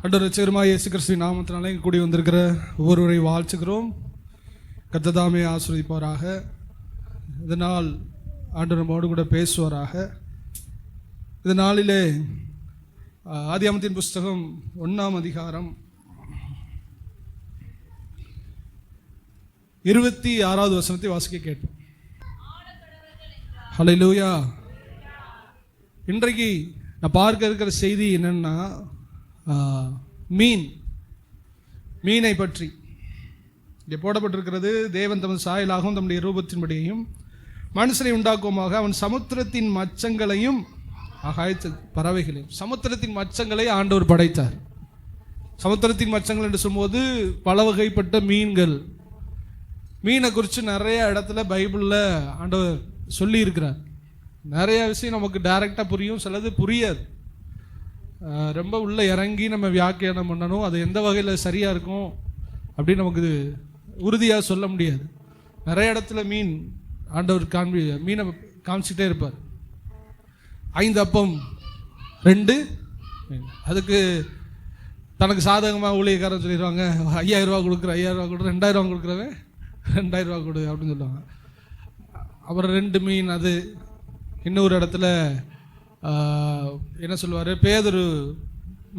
ஆண்டவர் ரட்சகருமாகிய இயேசு கிறிஸ்துவின் நாமத்தினாலே கூடி வந்திருக்கிற ஒவ்வொருவரை வாழ்த்துகிறோம். கர்த்தர் தாமே ஆசீர்வதிப்பாராக. இதனால் ஆண்டவர் நம்மோடு கூட பேசுவாராக. இந்த நாளிலே ஆதியாகமத்தின் புஸ்தகம் 1ஆம் அதிகாரம் 26வது வசனத்தை வாசிக்க கேட்போம். ஹல்லேலூயா. இன்றைக்கு நான் பார்க்க இருக்கிற செய்தி என்னன்னா, மீனை பற்றி இங்கே போடப்பட்டிருக்கிறது. தேவன் தமது சாயலாகவும் தம்முடைய ரூபத்தின்படியையும் மனுஷனை உண்டாக்குவோமாக, அவன் சமுத்திரத்தின் மச்சங்களையும் ஆகாயத்து பறவைகளையும். சமுத்திரத்தின் மச்சங்களை ஆண்டவர் படைத்தார். சமுத்திரத்தின் மச்சங்கள் என்று சொல்லும்போது பல வகைப்பட்ட மீன்கள். மீனை குறித்து நிறைய இடத்துல பைபிளில் ஆண்டவர் சொல்லி இருக்கிறார். நிறைய விஷயம் நமக்கு டைரெக்டாக புரியும், சிலது புரியாது. ரொம்ப உள்ளே இறங்கி நம்ம வியாக்கியானம் பண்ணணும். அது எந்த வகையில் சரியாக இருக்கும் அப்படின்னு நமக்கு உறுதியாக சொல்ல முடியாது. நிறைய இடத்துல ஆண்டவர் மீனை காமிச்சிட்டே இருப்பார். 5 அப்பம் 2 மீன். அதுக்கு தனக்கு சாதகமாக ஊழியக்காரன் சொல்லிடுவாங்க, 5000 ரூபா கொடுக்குற, 5000 ரூபா கொடுக்குற, 2000 ரூபா கொடுக்குறவன் 2000 ரூபா கொடு அப்படின்னு சொல்லுவாங்க. அப்புறம் 2 மீன். அது இன்னொரு இடத்துல என்ன சொல்லுவார், பேதுரு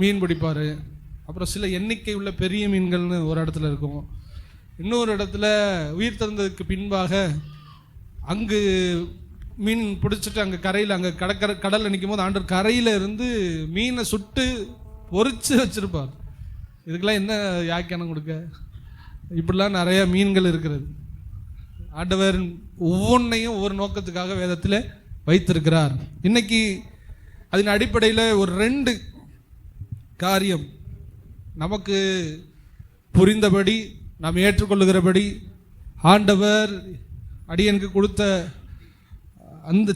மீன் பிடிப்பார். அப்புறம் சில எண்ணிக்கை உள்ள பெரிய மீன்கள்னு ஒரு இடத்துல இருக்கும். இன்னொரு இடத்துல உயிர் திறந்ததுக்கு பின்பாக அங்கு மீன் பிடிச்சிட்டு அங்கே கரையில், அங்கே கடலில் நிற்கும் போது ஆண்டவர் கரையில் இருந்து மீனை சுட்டு பொறிச்சு வச்சுருப்பார். இதுக்கெல்லாம் என்ன வியாக்கியானம் கொடுக்க? இப்படிலாம் நிறைய மீன்கள் இருக்கிறது. ஆண்டவர் ஒவ்வொன்றையும் ஒவ்வொரு நோக்கத்துக்காக வேதத்தில் வைத்திருக்கிறார். இன்னைக்கு அதன் அடிப்படையில் ஒரு 2 காரியம் நமக்கு புரிந்தபடி, நாம் ஏற்றுக்கொள்ளுகிறபடி, ஆண்டவர் அடியனுக்கு கொடுத்த அந்த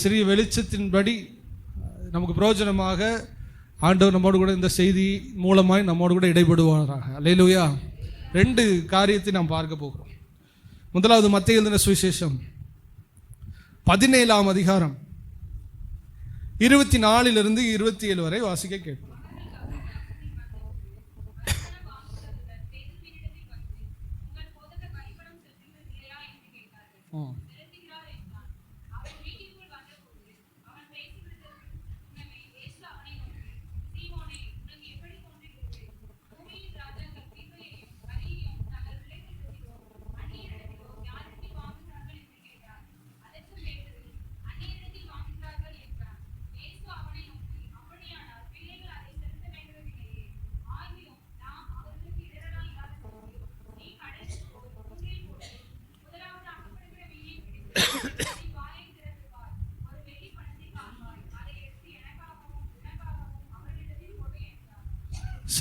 சிறிய வெளிச்சத்தின்படி நமக்கு பிரயோஜனமாக ஆண்டவர் நம்மோடு கூட இந்த செய்தி மூலமாய் நம்மோடு கூட இடைபடுவாராக. அல்லேலூயா. 2 காரியத்தை நாம் பார்க்க போகிறோம். முதலாவது மத்தேயு எழுதின சுவிசேஷம் 17ஆம் அதிகாரம் 24 27 வரை வாசிக்க கேட்போம்.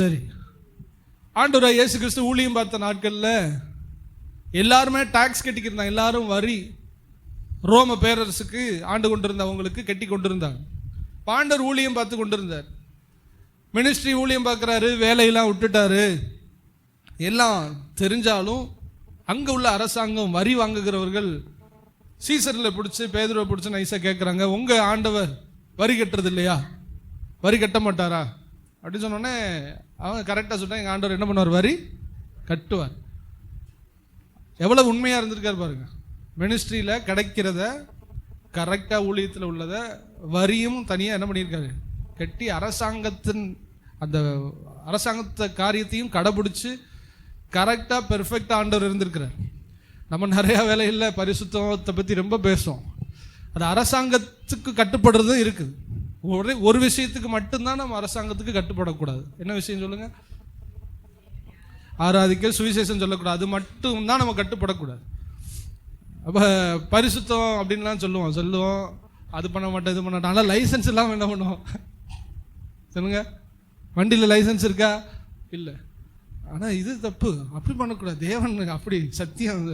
சரி, ஆண்டவராகிய இயேசு கிறிஸ்து ஊழியம் பார்த்த நாட்களில் எல்லாருமே டாக்ஸ் கட்டிக்கிருந்தாங்க. எல்லாரும் வரி ரோம பேரரசுக்கு ஆண்டு கொண்டிருந்தவங்களுக்கு கட்டி கொண்டிருந்தாங்க. ஆண்டவர் ஊழியம் பார்த்து கொண்டிருந்தார். மினிஸ்ட்ரி ஊழியம் பார்க்குறாரு, வேலையெல்லாம் விட்டுட்டாரு. எல்லாம் தெரிஞ்சாலும் அங்கே உள்ள அரசாங்கம் வரி வாங்குகிறவர்கள் சீசரில் பிடிச்சி, பேதுருவை பிடிச்சி நைஸாக கேட்குறாங்க, உங்கள் ஆண்டவர் வரி கட்டுறது இல்லையா? வரி கட்ட மாட்டாரா அப்படின்னு சொன்னோடனே அவங்க கரெக்டாக சொன்னாங்க, எங்கள் ஆண்டவர் என்ன பண்ணுவார்? வரி கட்டுவார். எவ்வளோ உண்மையாக இருந்திருக்காரு பாருங்க. மினிஸ்ட்ரியில் கிடைக்கிறத கரெக்டாக, ஊழியத்தில் உள்ளதை வரியும் தனியாக என்ன பண்ணியிருக்காரு? கட்டி அரசாங்கத்தின் அந்த அரசாங்கத்தை காரியத்தையும் கடைபிடிச்சி கரெக்டாக பெர்ஃபெக்டாக ஆண்டவர் இருந்திருக்கிறார். நம்ம நிறையா வேலையில் பரிசுத்தத்தை பற்றி ரொம்ப பேசுவோம். அது அரசாங்கத்துக்கு கட்டுப்படுறதும் இருக்குது. ஒரு விஷயத்துக்கு மட்டும்தான் நம்ம அரசாங்கத்துக்கு கட்டுப்படக்கூடாது. என்ன விஷயம் சொல்லுங்க? ஆராதிக்க, சுவிசேஷம் சொல்லக்கூடாது. அது மட்டும் தான் நம்ம கட்டுப்படக்கூடாது. அப்போ பரிசுத்தம் அப்படின்லாம் சொல்லுவோம். அது பண்ண மாட்டோம், இது பண்ண மாட்டோம். ஆனால் லைசன்ஸ் இல்லாமல் என்ன பண்ணுவோம் சொல்லுங்க? வண்டியில் லைசன்ஸ் இருக்கா? இல்லை. ஆனால் இது தப்பு, அப்படி பண்ணக்கூடாது. தேவன் அப்படி சத்தியம்.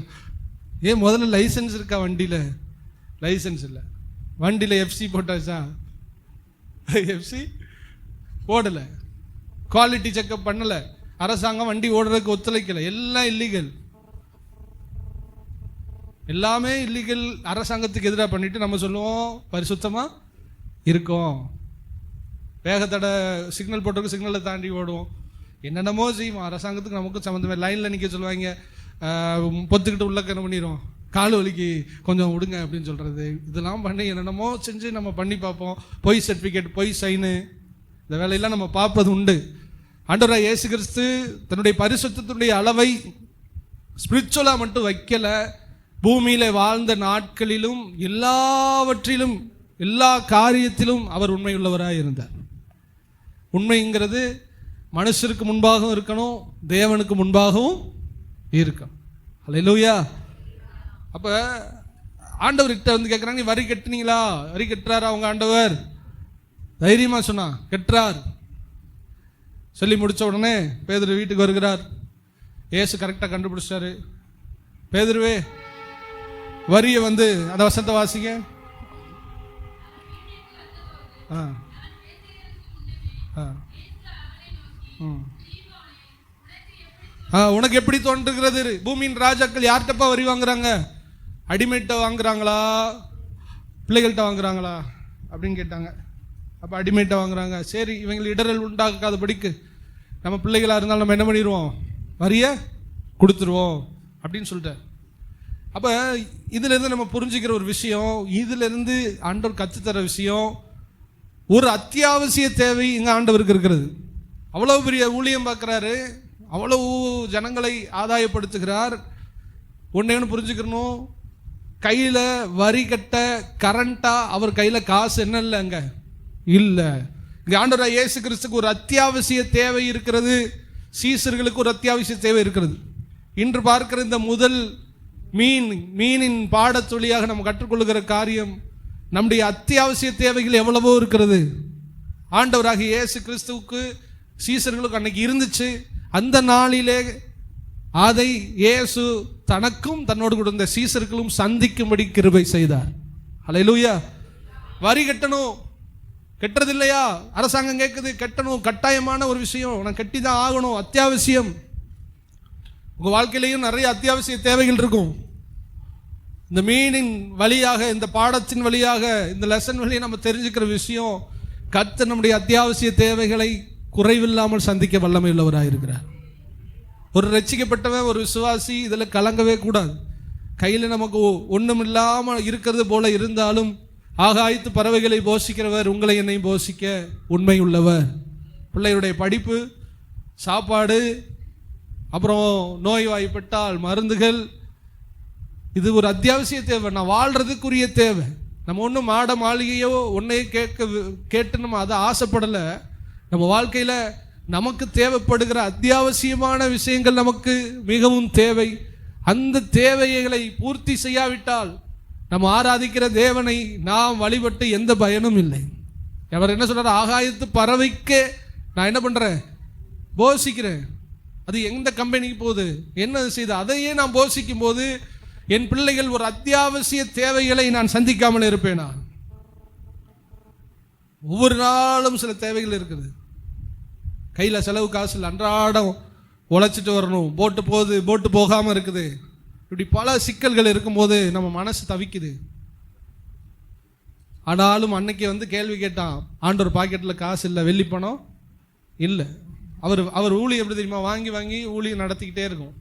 ஏன் முதல்ல லைசன்ஸ் இருக்கா? வண்டியில் லைசன்ஸ் இல்லை. வண்டியில் எஃப்சி போட்டாச்சா? எஃப்சி போடலை. குவாலிட்டி செக்அப் பண்ணலை. அரசாங்கம் வண்டி ஓடுறதுக்கு ஒத்துழைக்கலை. எல்லாம் இல்லீகல். எல்லாமே இல்லீகல். அரசாங்கத்துக்கு எதிராக பண்ணிட்டு நம்ம சொல்லுவோம் பரிசுத்தமாக இருக்கோம். வேகத்தடை சிக்னல் போட்டிருக்கு, சிக்னலை தாண்டி ஓடுவோம். என்னென்னமோ செய்வோம். அரசாங்கத்துக்கு நமக்கும் சம்மந்தமே. லைனில் நிற்க சொல்லுவாங்க, பொத்துக்கிட்டு உள்ள என்ன பண்ணிடுவோம், கால் வலிக்கு கொஞ்சம் விடுங்க அப்படின்னு சொல்கிறது. இதெல்லாம் பண்ணி என்னென்னமோ செஞ்சு நம்ம பண்ணி பார்ப்போம். பொய் சர்டிஃபிகேட், பொய் சைனு, இந்த வேலையெல்லாம் நம்ம பார்ப்பது உண்டு. ஆண்டவராக இயேசு கிறிஸ்து தன்னுடைய பரிசுத்தத்தினுடைய அளவை ஸ்பிரிச்சுவலாக மட்டும் வைக்கல, பூமியில் வாழ்ந்த நாட்களிலும் எல்லாவற்றிலும் எல்லா காரியத்திலும் அவர் உண்மையுள்ளவராக இருந்தார். உண்மைங்கிறது மனுஷருக்கு முன்பாகவும் இருக்கணும், தேவனுக்கு முன்பாகவும் இருக்கணும். அல்லேலூயா. அப்போ ஆண்டவர்கிட்ட வந்து கேட்குறாங்க, நீ வரி கட்டுனீங்களா? வரி கட்டுறாரா அவங்க ஆண்டவர்? தைரியமாக சொன்னா கட்டுறார். சொல்லி முடித்த உடனே பேதுரு வீட்டுக்கு வருகிறார். ஏசு கரெக்டாக கண்டுபிடிச்சாரு. பேதுருவே, வரியை வந்து அந்த வசனத்தை வாசிங்க. உனக்கு எப்படி தோன்றுகிறது? பூமியின் ராஜாக்கள் யார்கிட்டப்பா வரி வாங்குறாங்க? அடிமைட்ட வாங்குறாங்களா, பிள்ளைகள்கிட்ட வாங்குறாங்களா அப்படின்னு கேட்டாங்க. அப்போ அடிமைட்ட வாங்குறாங்க. சரி, இவங்களை இடரல் உண்டாக்காதபடிக்கு நம்ம பிள்ளைகளாக இருந்தாலும் நம்ம என்ன பண்ணிடுவோம், வரியை கொடுத்துருவோம் அப்படின்னு சொல்லிட்டார். அப்போ இதிலேருந்து நம்ம புரிஞ்சுக்கிற ஒரு விஷயம், இதிலிருந்து ஆண்டவர் கற்றுத்தர விஷயம், ஒரு அத்தியாவசிய தேவை இங்கே ஆண்டவருக்கு இருக்கிறது. அவ்வளோ பெரிய ஊழியம் பார்க்குறாரு, அவ்வளவு ஜனங்களை ஆதாயப்படுத்துகிறார். ஒன்று புரிஞ்சுக்கணும், கையில் வரி கட்ட கரண்ட்டாக அவர் கையில் காசு என்ன இல்லை அங்கே இல்லை. இங்கே ஆண்டவராக இயேசு கிறிஸ்துக்கு ஒரு அத்தியாவசிய தேவை இருக்கிறது, சீசர்களுக்கு ஒரு அத்தியாவசிய தேவை இருக்கிறது. இன்று பார்க்கிற இந்த முதல் மீனின் பாடத்தொழியாக நம்ம கற்றுக்கொள்ளுகிற காரியம், நம்முடைய அத்தியாவசிய தேவைகள் எவ்வளவோ இருக்கிறது. ஆண்டவராக இயேசு கிறிஸ்துவுக்கு சீசர்களுக்கு அன்னைக்கு இருந்துச்சு. அந்த நாளிலே அதை இயேசு தனக்கும் தன்னோடு கூட இருந்த சீசர்களும் சந்திக்கும்படி கிருபை செய்தார். அல்லேலூயா. வரி கட்டணும், கட்டுறது இல்லையா? அரசாங்கம் கேட்குது, கட்டணும், கட்டாயமான ஒரு விஷயம், நான் கட்டி தான் ஆகணும், அத்தியாவசியம். உங்கள் வாழ்க்கையிலையும் நிறைய அத்தியாவசிய தேவைகள் இருக்கும். இந்த மீனின் வழியாக, இந்த பாடத்தின் வழியாக, இந்த லெசன் வழியாக நம்ம தெரிஞ்சுக்கிற விஷயம், கர்த்தர் நம்முடைய அத்தியாவசிய தேவைகளை குறைவில்லாமல் சந்திக்க வல்லமை உள்ளவராக இருக்கிறார். ஒரு ரட்சிக்கப்பட்டவன், ஒரு விசுவாசி இதில் கலங்கவே கூடாது. கையில் நமக்கு ஒன்றும் இல்லாமல் இருக்கிறது போல இருந்தாலும் ஆகாயத்து பறவைகளை போஷிக்கிறவர் உங்களை என்னையும் போஷிக்க உண்மை உள்ளவர். பிள்ளையுடைய படிப்பு, சாப்பாடு, அப்புறம் நோய்வாய்ப்பட்டால் மருந்துகள், இது ஒரு அத்தியாவசிய தேவை, நான் வாழ்கிறதுக்குரிய தேவை. நம்ம ஒன்றும் மாட மாளிகையோ ஒன்றையே கேட்டு நம்ம அதை ஆசைப்படலை. நம்ம வாழ்க்கையில் நமக்கு தேவைப்படுகிற அத்தியாவசியமான விஷயங்கள் நமக்கு மிகவும் தேவை. அந்த தேவைகளை பூர்த்தி செய்யாவிட்டால் நம்ம ஆராதிக்கிற தேவனை நாம் வழிபட்டு எந்த பயனும் இல்லை. அவர் என்ன சொல்றார்? ஆகாயத்து பறவைக்கே நான் என்ன பண்ணுறேன், போஷிக்கிறேன். அது எந்த கம்பெனிக்கு போகுது, என்ன செய்து, அதையே நான் போஷிக்கும் போது என் பிள்ளைகள் ஒரு அத்தியாவசிய தேவைகளை நான் சந்திக்காமல் இருப்பேனா? ஒவ்வொரு நாளும் சில தேவைகள் இருக்குது. கையில் செலவு காசு இல்லை, அன்றாடம் உழைச்சிட்டு வரணும், போட்டு போகுது, போட்டு போகாமல் இருக்குது. இப்படி பல சிக்கல்கள் இருக்கும்போது நம்ம மனசு தவிக்குது. ஆனாலும் அன்னைக்கு வந்து கேள்வி கேட்டான், ஆண்டவர் பாக்கெட்டில் காசு இல்லை, வெள்ளி பணம் இல்லை. அவர் ஊழியம் எப்படி தெரியுமா, வாங்கி வாங்கி ஊழியம் நடத்திக்கிட்டே இருக்கும்.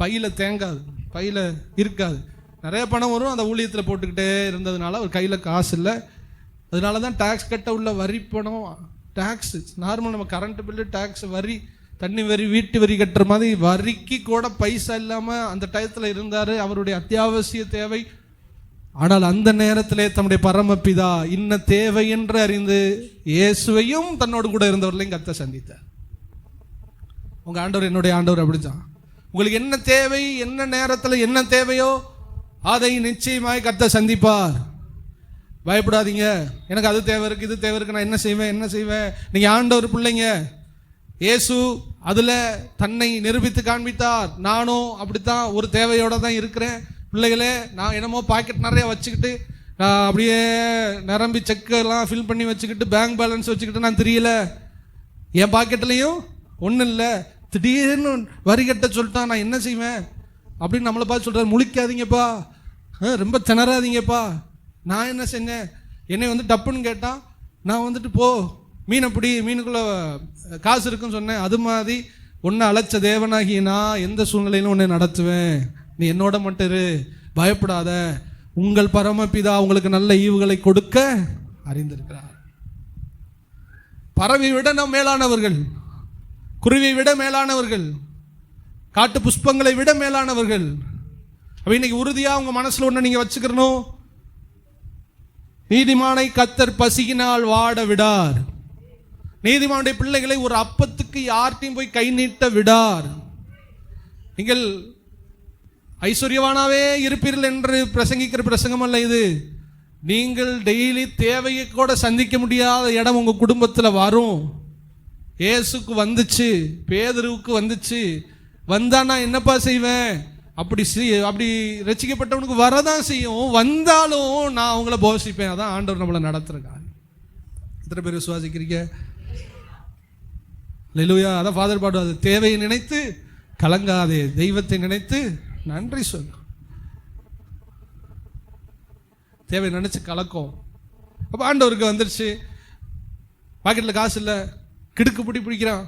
பையில் தேங்காது, பையில் இருக்காது, நிறைய பணம் வரும், அந்த ஊழியத்தில் போட்டுக்கிட்டே இருந்ததுனால அவர் கையில் காசு இல்லை. அதனால தான் டேக்ஸ் கட்ட உள்ள வரி பணம், டேக்ஸ் நார்மல் நம்ம கரண்ட் பில்லு, டேக்ஸ், வரி, தண்ணி வரி, வீட்டு வரி கட்டுற மாதிரி வரிக்கு கூட பைசா இல்லாமல் அந்த டயத்தில் இருந்தார். அவருடைய அத்தியாவசிய தேவை. ஆனால் அந்த நேரத்திலே தம்முடைய பரமபிதா இன்ன தேவை என்று அறிந்து இயேசுவையும் தன்னோடு கூட இருந்தவர்களையும் கர்த்தர் சந்தித்தார். உங்கள் ஆண்டவர் என்னுடைய ஆண்டவர் அப்படித்தான். உங்களுக்கு என்ன தேவை, என்ன நேரத்தில் என்ன தேவையோ அதை நிச்சயமாய் கர்த்தர் சந்திப்பார். பயப்படாதீங்க, எனக்கு அது தேவை இருக்குது, இது தேவை இருக்குது, நான் என்ன செய்வேன். நீங்கள் ஆண்டவர் பிள்ளைங்க. இயேசு அதில் தன்னை நிரூபித்து காண்பித்தார். நானும் அப்படித்தான் ஒரு தேவையோடு தான் இருக்கிறேன். பிள்ளைகளே, நான் என்னமோ பாக்கெட் நிறைய வச்சுக்கிட்டு, நான் அப்படியே நிரம்பி செக்கெல்லாம் ஃபில் பண்ணி வச்சுக்கிட்டு, பேங்க் பேலன்ஸ் வச்சுக்கிட்டு நான் தெரியல, என் பாக்கெட்லேயும் ஒன்றும் இல்லை. திடீர்னு வரி கட்ட சொல்லிட்டான், நான் என்ன செய்வேன் அப்படின்னு நம்மளை பார்த்து சொல்கிறார். முழிக்காதீங்கப்பா, ரொம்ப திணறாதீங்கப்பா. நான் என்ன செஞ்சேன், என்னை வந்து டப்புன்னு கேட்டான், நான் வந்துட்டு போ மீனை பிடி, மீனுக்குள்ள காசு இருக்குன்னு சொன்னேன். அது மாதிரி உன்னை அழைச்ச தேவனாகி நான் எந்த சூழ்நிலையிலும் உன்னை நடத்துவேன், நீ என்னோட மட்டும் இரு, பயப்படாத, உங்கள் பரமபிதா உங்களுக்கு நல்ல ஈவுகளை கொடுக்க அறிந்திருக்கிறார். பறவை விட நாம் மேலானவர்கள், குருவியை விட மேலானவர்கள், காட்டு புஷ்பங்களை விட மேலானவர்கள். அப்ப இன்னைக்கு உறுதியா உங்க மனசுல ஒண்ணு நீங்க வச்சுக்கணும், நீதிமானை கர்த்தர் பசியினால் வாட விடார். நீதிமானுடைய பிள்ளைகளை ஒரு அப்பத்துக்கு யார்ட்டையும் போய் கை நீட்ட விடார். நீங்கள் ஐஸ்வர்யவானாவே இருப்பீர்கள் என்று பிரசங்கிக்கிற பிரசங்கம் அல்ல இது. நீங்கள் டெய்லி தேவையை கூட சந்திக்க முடியாத இடம் உங்க குடும்பத்தில் வரும். இயேசுக்கு வந்துச்சு, பேதுருவுக்கு வந்துச்சு. வந்தா நான் என்னப்பா செய்வேன், அப்படி ரட்சிக்கப்பட்டவனுக்கு வரதான் செய்யும். வந்தாலும் நான் அவங்கள போஷிப்பேன். அதான் ஆண்டவர் நம்மளை நடத்துறாங்க. எத்தனை பேர் விசுவாசிக்கிறீங்க? அல்லேலூயா. அதான் ஃபாதர் பாடுவாது, தேவையை நினைத்து கலங்காதே, தெய்வத்தை நினைத்து நன்றி சொல்லு. தேவை நினைச்சு கலக்கும். அப்ப ஆண்டவருக்கு வந்துருச்சு, பாக்கெட்ல காசு இல்லை, கிடுக்கு பிடிக்கிறான்.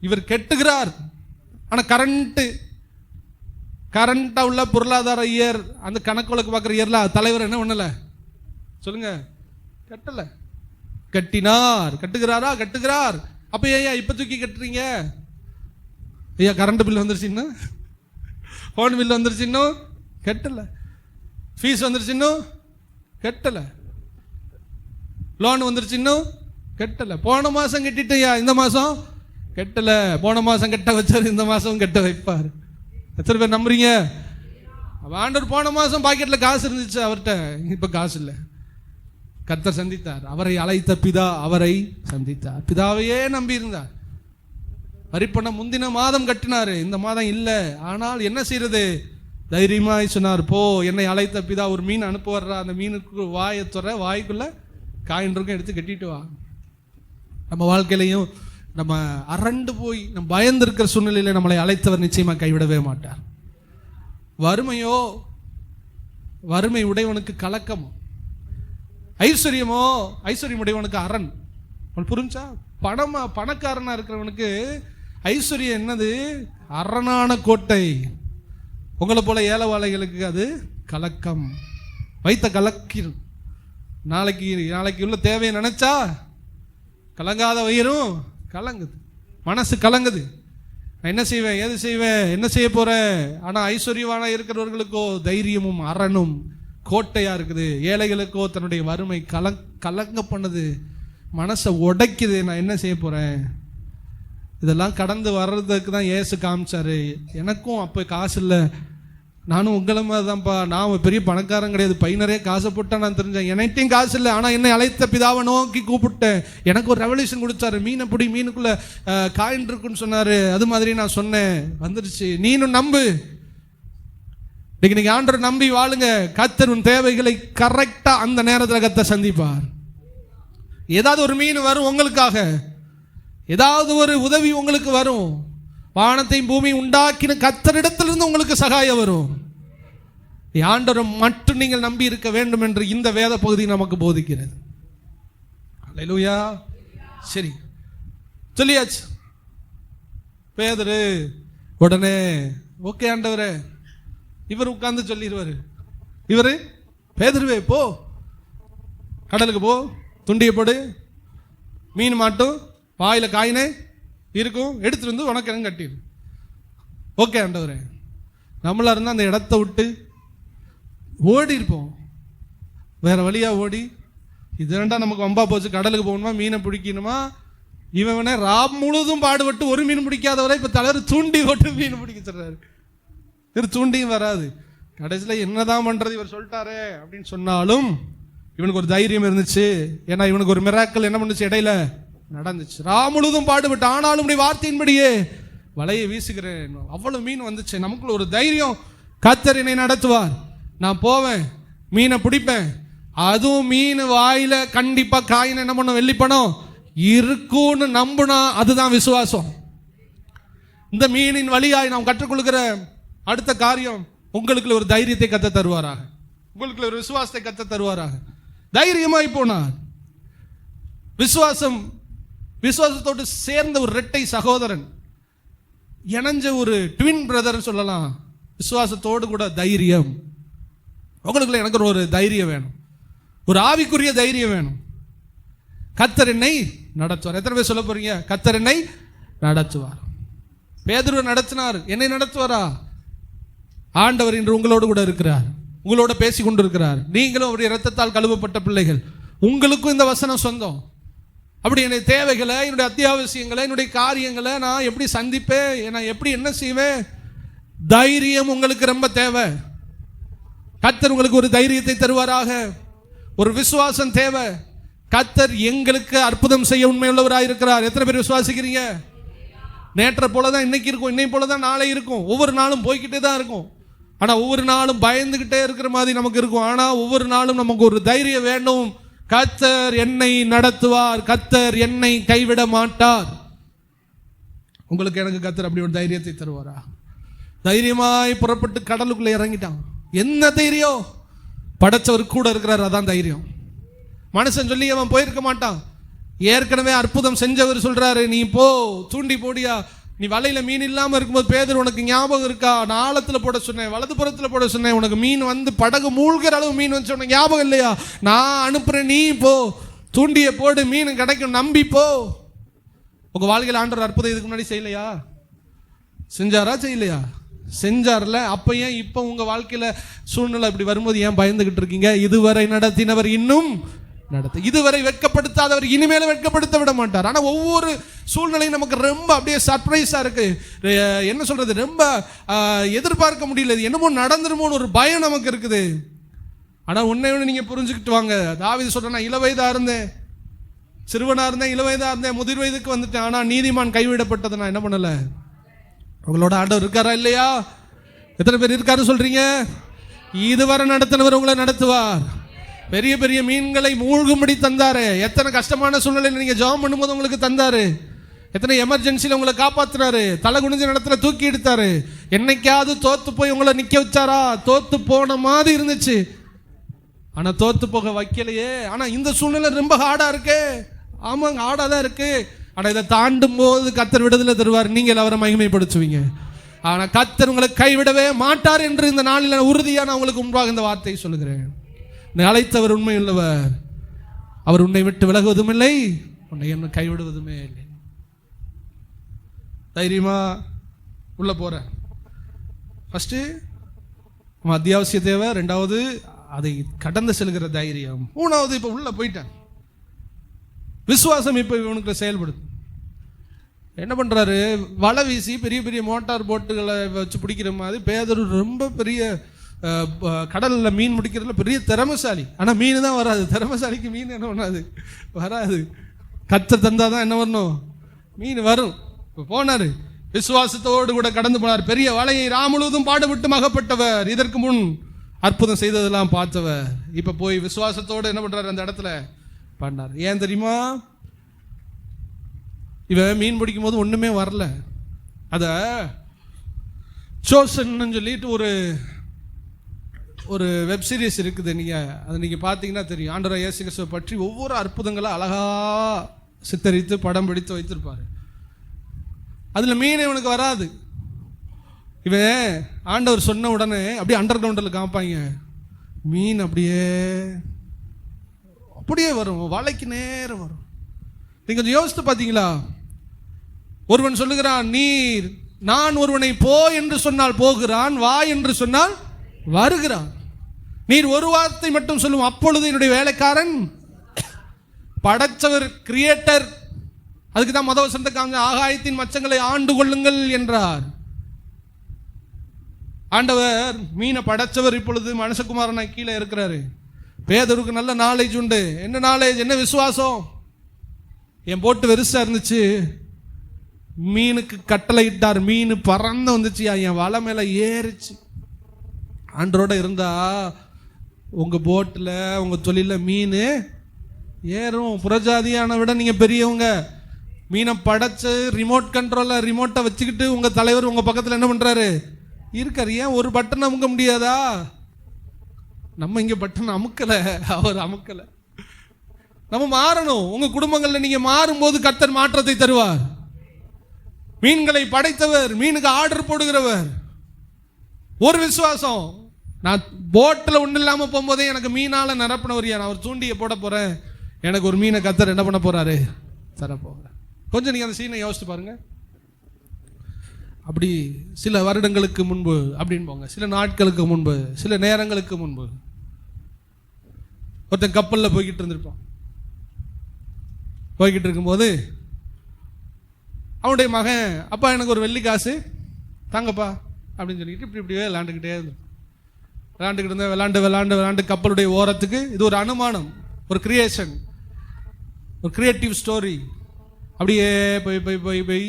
இவர் கெட்டுகிறார். ஆனா கரண்டா உள்ள பொருளாதார இயர், அந்த கணக்கு வழக்கு பார்க்குற இயர்ல தலைவர் என்ன பண்ணல சொல்லுங்க, கட்டல. கட்டுகிறார். அப்ப ஐயா இப்ப தூக்கி கட்டுறீங்க? ஐயா கரண்ட் பில் வந்துருச்சு, இன்னும் போன் பில் வந்துருச்சு, இன்னும் கட்டல. ஃபீஸ் வந்துருச்சு, இன்னும் கட்டல. லோன் வந்துருச்சு, இன்னும் கட்டல. போன மாசம் கட்டிட்டேயா, இந்த மாசம் கட்டல. போன மாசம் கட்ட வச்சாரு, இந்த மாசம் கட்ட வைப்பார். எத்தனை பேர் நம்புறீங்க? ஆண்டவர் போன மாசம் பாக்கெட்ல காசு இருந்துச்சு அவர்கிட்ட, இப்ப காசு இல்லை. கர்த்தர் சந்தித்தார். அவரை அழைத்த பிதா அவரை சந்தித்தார். பிதாவையே நம்பி இருந்தார். வரிப்பண முந்தின மாதம் கட்டினாரு, இந்த மாதம் இல்லை. ஆனால் என்ன செய்யறது, தைரியமாய் சொன்னார், போ, என்னை அழைத்த பிதா ஒரு மீன் அனுப்புவார்றா, அந்த மீனுக்கு வாயை துற, வாய்க்குள்ள காயின் இருக்கும், எடுத்து கட்டிட்டு வா. நம்ம வாழ்க்கையிலையும் நம்ம அரண்டு போய் நம்ம பயந்து இருக்கிற சூழ்நிலையில நம்மளை அழைத்தவர் நிச்சயமா கைவிடவே மாட்டார். வறுமை உடையவனுக்கு கலக்கம், ஐஸ்வர்யம் உடையவனுக்கு அரண். புரிஞ்சா? பணக்காரனா இருக்கிறவனுக்கு ஐஸ்வர்யம் என்னது, அரணான கோட்டை. உங்களை போல ஏலவாளைகளுக்கு அது கலக்கம், வைத்த கலக்கிடும். நாளைக்கு உள்ள தேவையை நினைச்சா கலங்காத வயிறும் கலங்குது, மனசு கலங்குது. நான் என்ன செய்வேன், ஏது செய்வேன், என்ன செய்ய போறேன். ஆனா ஐஸ்வர்யவானா இருக்கிறவர்களுக்கோ தைரியமும் அரணும் கோட்டையா இருக்குது. ஏழைகளுக்கோ தன்னுடைய வறுமை கலங்க பண்ணுது, மனசை உடைக்குது. நான் என்ன செய்ய போறேன். இதெல்லாம் கடந்து வர்றதுக்கு தான் இயேசு காமிச்சாரு. எனக்கும் அப்போ காசு இல்லை, நானும் உங்களை மாதிரி தான்ப்பா. நான் பெரிய பணக்காரன் கிடையாது, பை நிறைய காசை போட்டா நான் தெரிஞ்சேன். எனக்கும் காசு இல்லை, ஆனால் என்னை அழைத்த பிதாவை நோக்கி கூப்பிட்டேன். எனக்கு ஒரு ரெவல்யூஷன் கொடுத்தாரு, மீனை பிடி, மீனுக்குள்ள காயின் இருக்குன்னு சொன்னாரு. அது மாதிரி நான் சொன்னேன், வந்துருச்சு. நீனும் நம்பு. இன்னைக்கு ஆண்டவர் நம்பி வாழுங்க. கர்த்தர் உன் தேவைகளை கரெக்டா அந்த நேரத்தில் கர்த்தர் சந்திப்பார். ஏதாவது ஒரு மீன் வரும் உங்களுக்காக, ஏதாவது ஒரு உதவி உங்களுக்கு வரும். வானத்தையும் பூமி உண்டாக்கின கர்த்தரிடத்திலிருந்து உங்களுக்கு சகாயம் வரும். ஆண்டவரை மட்டும் நீங்கள் நம்பி இருக்க வேண்டும் என்று இந்த வேத பகுதி நமக்கு போதிக்கிறது. அல்லேலூயா. சரி, சொல்லியாச்சு. பேதுரு உடனே ஓகே ஆண்டவரே, இவர் உட்கார்ந்து சொல்லிடுவாரு. இவரு பேதுருவே போ, கடலுக்கு போ, துண்டிய போடு, மீன் மாட்டும், வாயில காயினே இருக்கும், எடுத்துட்டு வந்து உனக்கு எனக்கு கட்டிடு. ஓகே ஆண்டவரே. நம்மளா இருந்தால் அந்த இடத்த விட்டு ஓடி இருப்போம், வேற வழியா ஓடி. இது வேண்டாம், நமக்கு வம்பா போச்சு, கடலுக்கு போகணுமா, மீனை பிடிக்கணுமா. இவனே ராம் முழுதும் பாடுபட்டு ஒரு மீன் பிடிக்காதவரை இப்ப தலைவர் தூண்டி போட்டு மீன் பிடிக்க சொல்றாரு. இவர் தூண்டியும் வராது. கடைசியில் என்னதான் பண்றது, இவர் சொல்லிட்டாரே அப்படின்னு சொன்னாலும் இவனுக்கு ஒரு தைரியம் இருந்துச்சு. ஏன்னா இவனுக்கு ஒரு மிராக்கல் என்ன பண்ணுச்சு, இடையில நடந்துச்சு. முழுதும் பாடுபட்டு ஆனாலும் வார்த்தையின்படியே வலையை வீசுகிறேன். அவ்வளவு மீன் வந்துச்சு. நமக்குள்ள ஒரு தைரியம், கர்த்தர் என்னை நடத்துவார், நான் போவேன், மீனை பிடிப்பேன். அதுவும் மீன் வாயில கண்டிப்பா காயின் என்ன பண்ணும், வெள்ளிப்பணம் இருக்குன்னு நம்புனா அதுதான் விசுவாசம். இந்த மீனின் வழியாய் நாம் கற்றுக்கொள்கிற அடுத்த காரியம், உங்களுக்கு ஒரு தைரியத்தை கத்த தருவாராக, உங்களுக்கு ஒரு விசுவாசத்தை கத்த தருவாராக. தைரியமாய் போனார். விசுவாசத்தோடு சேர்ந்த ஒரு இரட்டை சகோதரன், இணைஞ்ச ஒரு ட்வின் பிரதர் சொல்லலாம். விசுவாசத்தோடு கூட தைரியம். உங்களுக்குள்ள எனக்கு ஒரு தைரியம் வேணும், ஒரு ஆவிக்குரிய தைரியம் வேணும். கர்த்தர் என்னை நடத்துவார். எத்தனை பேர் சொல்ல போறீங்க? கர்த்தர் என்னை நடத்துவார். பேதுரு நடத்தினார், என்னை நடத்துவாரா? ஆண்டவர் இன்று உங்களோடு கூட இருக்கிறார், உங்களோட பேசி கொண்டிருக்கிறார். நீங்களும் அவருடைய இரத்தத்தால் கழுவப்பட்ட பிள்ளைகள். உங்களுக்கும் இந்த வசனம் சொந்தம். அப்படி என்னுடைய தேவைகளை, என்னுடைய அத்தியாவசியங்களை, என்னுடைய காரியங்களை நான் எப்படி சந்திப்பேன், நான் எப்படி என்ன செய்வேன்? தைரியம் உங்களுக்கு ரொம்ப தேவை. கர்த்தர் உங்களுக்கு ஒரு தைரியத்தை தருவாராக. ஒரு விசுவாசம் தேவை. கர்த்தர் எங்களுக்கு அற்புதம் செய்ய உண்மையுள்ளவராக இருக்கிறார். எத்தனை பேர் விசுவாசிக்கிறீங்க? நேற்றை போலதான் இன்னைக்கு இருக்கும், இன்னை போலதான் நாளை இருக்கும். ஒவ்வொரு நாளும் போய்கிட்டே தான் இருக்கும். ஆனா ஒவ்வொரு நாளும் பயந்துகிட்டே இருக்கிற மாதிரி நமக்கு இருக்கும். ஆனா ஒவ்வொரு நாளும் நமக்கு ஒரு தைரியம் வேண்டும். கர்த்தர் என்னை நடத்துவார், கர்த்தர் என்னை கைவிட மாட்டார். உங்களுக்கு எனக்கு கர்த்தர் அப்படி ஒரு தைரியத்தை தருவாரா? தைரியமாய் புறப்பட்டு கடலுக்குள்ள இறங்கிட்டான். என்ன தைரியம்? படைச்சவர் கூட இருக்கிறார், அதான் தைரியம். மனுஷன் சொல்லி அவன் போயிருக்க மாட்டான். ஏற்கனவே அற்புதம் செஞ்சவர் சொல்றாரு, நீ போ, தூண்டி போடியா. நீ வலையில மீன் இல்லாம இருக்கும்போது பேதுரு, உனக்கு ஞாபகம் இருக்கா? நான் ஆழத்துல போட சொன்னேன், வலதுபுறத்துல போட சொன்னேன். உனக்கு மீன் வந்து படகு மூழ்கிற அளவு மீன் வந்து உனக்கு ஞாபகம் இல்லையா? நான் அனுப்புறேன், நீ போ, தூண்டிய போடு, மீன் கிடைக்கும், நம்பி போ. உங்க வாழ்க்கையில் ஆண்டவர் அற்புதம் இதுக்கு முன்னாடி செய்யலையா? செஞ்சாரா? செய்யலையா? செஞ்சார்ல. அப்ப ஏன் இப்ப உங்க வாழ்க்கையில சூழ்நிலை இப்படி வரும்போது ஏன் பயந்துகிட்டு இருக்கீங்க? இதுவரை நடத்தினவர் இன்னும் நடத்த, இதுவரை வெட்கப்படுத்தாதவர் இனிமேல வெட்கப்படுத்த விட மாட்டார். ஆனா ஒவ்வொரு சூழ்நிலையும் நமக்கு ரொம்ப அப்படியே சர்ப்ரைஸா இருக்கு. என்ன சொல்றது, ரொம்ப எதிர்பார்க்க முடியல. என்னமோ நடந்துருமோன்னு ஒரு பயம் நமக்கு இருக்குது. ஆனா உன்னை நீங்க புரிஞ்சுக்கிட்டு வாங்க. தாவீது சொல்றேன், நான் இளவயதா இருந்தேன், சிறுவனா இருந்தேன், இளவயதா இருந்தேன், முதிர் வயதுக்கு வந்துட்டேன். ஆனா நீதிமான் கைவிடப்பட்டதை நான் என்ன பண்ணல. உங்களோட ஆண்டவர் இருக்காரா இல்லையா? எத்தனை பேர் இருக்காரு சொல்றீங்க? இதுவரை நடத்தினவர் உங்களை நடத்துவார். பெரிய பெரிய மீன்களை மூழ்கும்படி தந்தாரு. எத்தனை கஷ்டமான சூழ்நிலையில் நீங்க ஜெபம் பண்ணும்போது உங்களுக்கு தந்தாரு. எத்தனை எமர்ஜென்சியில் உங்களை காப்பாத்தினாரு. தலை குனிஞ்ச இடத்துல தூக்கி எடுத்தாரு. என்னைக்காவது தோத்து போய் உங்களை நிக்க வச்சாரா? தோத்து போன மாதிரி இருந்துச்சு, ஆனா தோத்து போக வைக்கலையே. ஆனா இந்த சூழ்நிலை ரொம்ப ஹார்டா இருக்கு. ஆமாங்க, ஹார்டா தான் இருக்கு. ஆனா இதை தாண்டும் போது கர்த்தர் விடுதலை தருவார். நீங்கள் அவரை மகிமைப்படுத்துவீங்க. ஆனா கர்த்தர் உங்களை கைவிடவே மாட்டார் என்று இந்த நாளில் உறுதியா நான் உங்களுக்கு முன்பாக இந்த வார்த்தையை சொல்லுகிறேன். அழைத்தவர் உண்மை உள்ளவர். அவர் உன்னை விட்டு விலகுவதும் இல்லை, உன்னை என்ன கைவிடுவதுமே இல்லை. தைரியமா உள்ள போற. ஃபர்ஸ்ட் அத்தியாவசிய தேவை, ரெண்டாவது அதை கடந்து செல்கிற தைரியம், மூணாவது இப்ப உள்ள போயிட்டேன் விசுவாசம். இப்ப இவனுக்கு செயல்படுது. என்ன பண்றாரு? வலை வீசி பெரிய பெரிய மோட்டார் போட்டுகளை வச்சு பிடிக்கிற மாதிரி பேதுரு ரொம்ப பெரிய கடல்ல மீன் பிடிக்கிறதுல பெரிய திறமைசாலி. ஆனா மீன் தான் வராது. திறமைசாலிக்கு மீன் என்ன பண்ணாது? வராது. கர்த்தர் தந்தாதான் என்ன வரணும்? மீன் வரும். போனாரு, விசுவாசத்தோடு கூட கடந்து போனார். பெரிய வலையை முழுவதும் பாடுபட்டு மகப்பட்டவர், இதற்கு முன் அற்புதம் செய்ததெல்லாம் பார்த்தவர். இப்ப போய் விசுவாசத்தோடு என்ன பண்றாரு? அந்த இடத்துல பண்ணார். ஏன் தெரியுமா? இவன் மீன் பிடிக்கும் போது ஒண்ணுமே வரல. அத சோசன் சொல்லிட்டு ஒரு வெப் சீரிஸ் இருக்குது. அதை நீங்க பார்த்தீங்கன்னா தெரியும். ஆண்டவராகிய இயேசு கிறிஸ்துவை பற்றி ஒவ்வொரு அற்புதங்களை அழகா சித்தரித்து படம் பிடித்து வைத்திருப்பாரு. அதுல மீன் இவனுக்கு வராது. இவன் ஆண்டவர் சொன்ன உடனே அப்படியே அண்டர் கிரவுண்டில் காமிப்பாங்க. மீன் அப்படியே வரும், வலைக்கு நேரம் வரும். நீங்க கொஞ்சம் யோசித்து பார்த்தீங்களா? ஒருவன் சொல்லுகிறான், நீர் நான் ஒருவனை போ என்று சொன்னால் போகிறான், வா என்று சொன்னால் வருகிறான். நீர் ஒரு வார்த்தை மட்டும் சொல்லும், அப்பொழுது என்னுடைய வேலைக்காரன். படைச்சவர், கிரியேட்டர். அதுக்கு தான் மொதல் வசனத்தை காமிச்ச, ஆகாயத்தின் மச்சங்களை ஆண்டு கொள்ளுங்கள் என்றார். ஆண்டவர் மீனை படைச்சவர். இப்பொழுது மனுஷகுமாரனா கீழே இருக்கிறாரு. பேதுருக்கு நல்ல நாலேஜ் உண்டு. என்ன நாலேஜ்? என்ன விசுவாசம்? என் போட்டு வெறுசா இருந்துச்சு, மீனுக்கு கட்டளை இட்டார், மீன் பறந்து வந்துச்சு, என் வலை மேல ஏறிச்சு. ஆண்டரோட இருந்தா உங்க போட்டுல, உங்க தொழில மீன் ஏறும். புறஜாதியான விட நீங்க பெரியவங்க. மீனை படைச்சு ரிமோட் கண்ட்ரோல்ல ரிமோட்டை வச்சுக்கிட்டு உங்க தலைவர் உங்க பக்கத்துல என்ன பண்றாரு? இருக்காரு. ஏன் ஒரு பட்டன் அமுக்க முடியாதா? நம்ம இங்க பட்டன் அமுக்கல, அவர் அமுக்கல. நம்ம மாறணும். உங்க குடும்பங்கள்ல நீங்க மாறும்போது கர்த்தர் மாற்றத்தை தருவார். மீன்களை படைத்தவர், மீனுக்கு ஆர்டர் போடுகிறவர். ஒரு விசுவாசம், நான் போட்டில் ஒன்றும் இல்லாமல் போகும்போதே எனக்கு மீனால நிரப்பினவர், நான் ஒரு தூண்டியை போட போறேன், எனக்கு ஒரு மீனை கர்த்தர் என்ன பண்ண போறாரு, தரப்போகிறார். கொஞ்சம் நீங்க அந்த சீனை யோசிச்சு பாருங்க. அப்படி சில வருடங்களுக்கு முன்பு அப்படின்னு போங்க, சில நாட்களுக்கு முன்பு, சில நேரங்களுக்கு முன்பு ஒருத்தன் கப்பலில் போய்கிட்டு இருந்திருப்பான். போய்கிட்டு இருக்கும்போது அவனுடைய மகன், அப்பா எனக்கு ஒரு வெள்ளி காசு தாங்கப்பா அப்படின்னு சொல்லிட்டு இப்படியே விளாண்டுக்கிட்டே இருந்தோம். விளாண்டுக்கிட்டு இருந்தேன். விளாண்டு கப்பலுடைய ஓரத்துக்கு, இது ஒரு அனுமானம், ஒரு கிரியேஷன், ஒரு கிரியேட்டிவ் ஸ்டோரி. அப்படியே போய்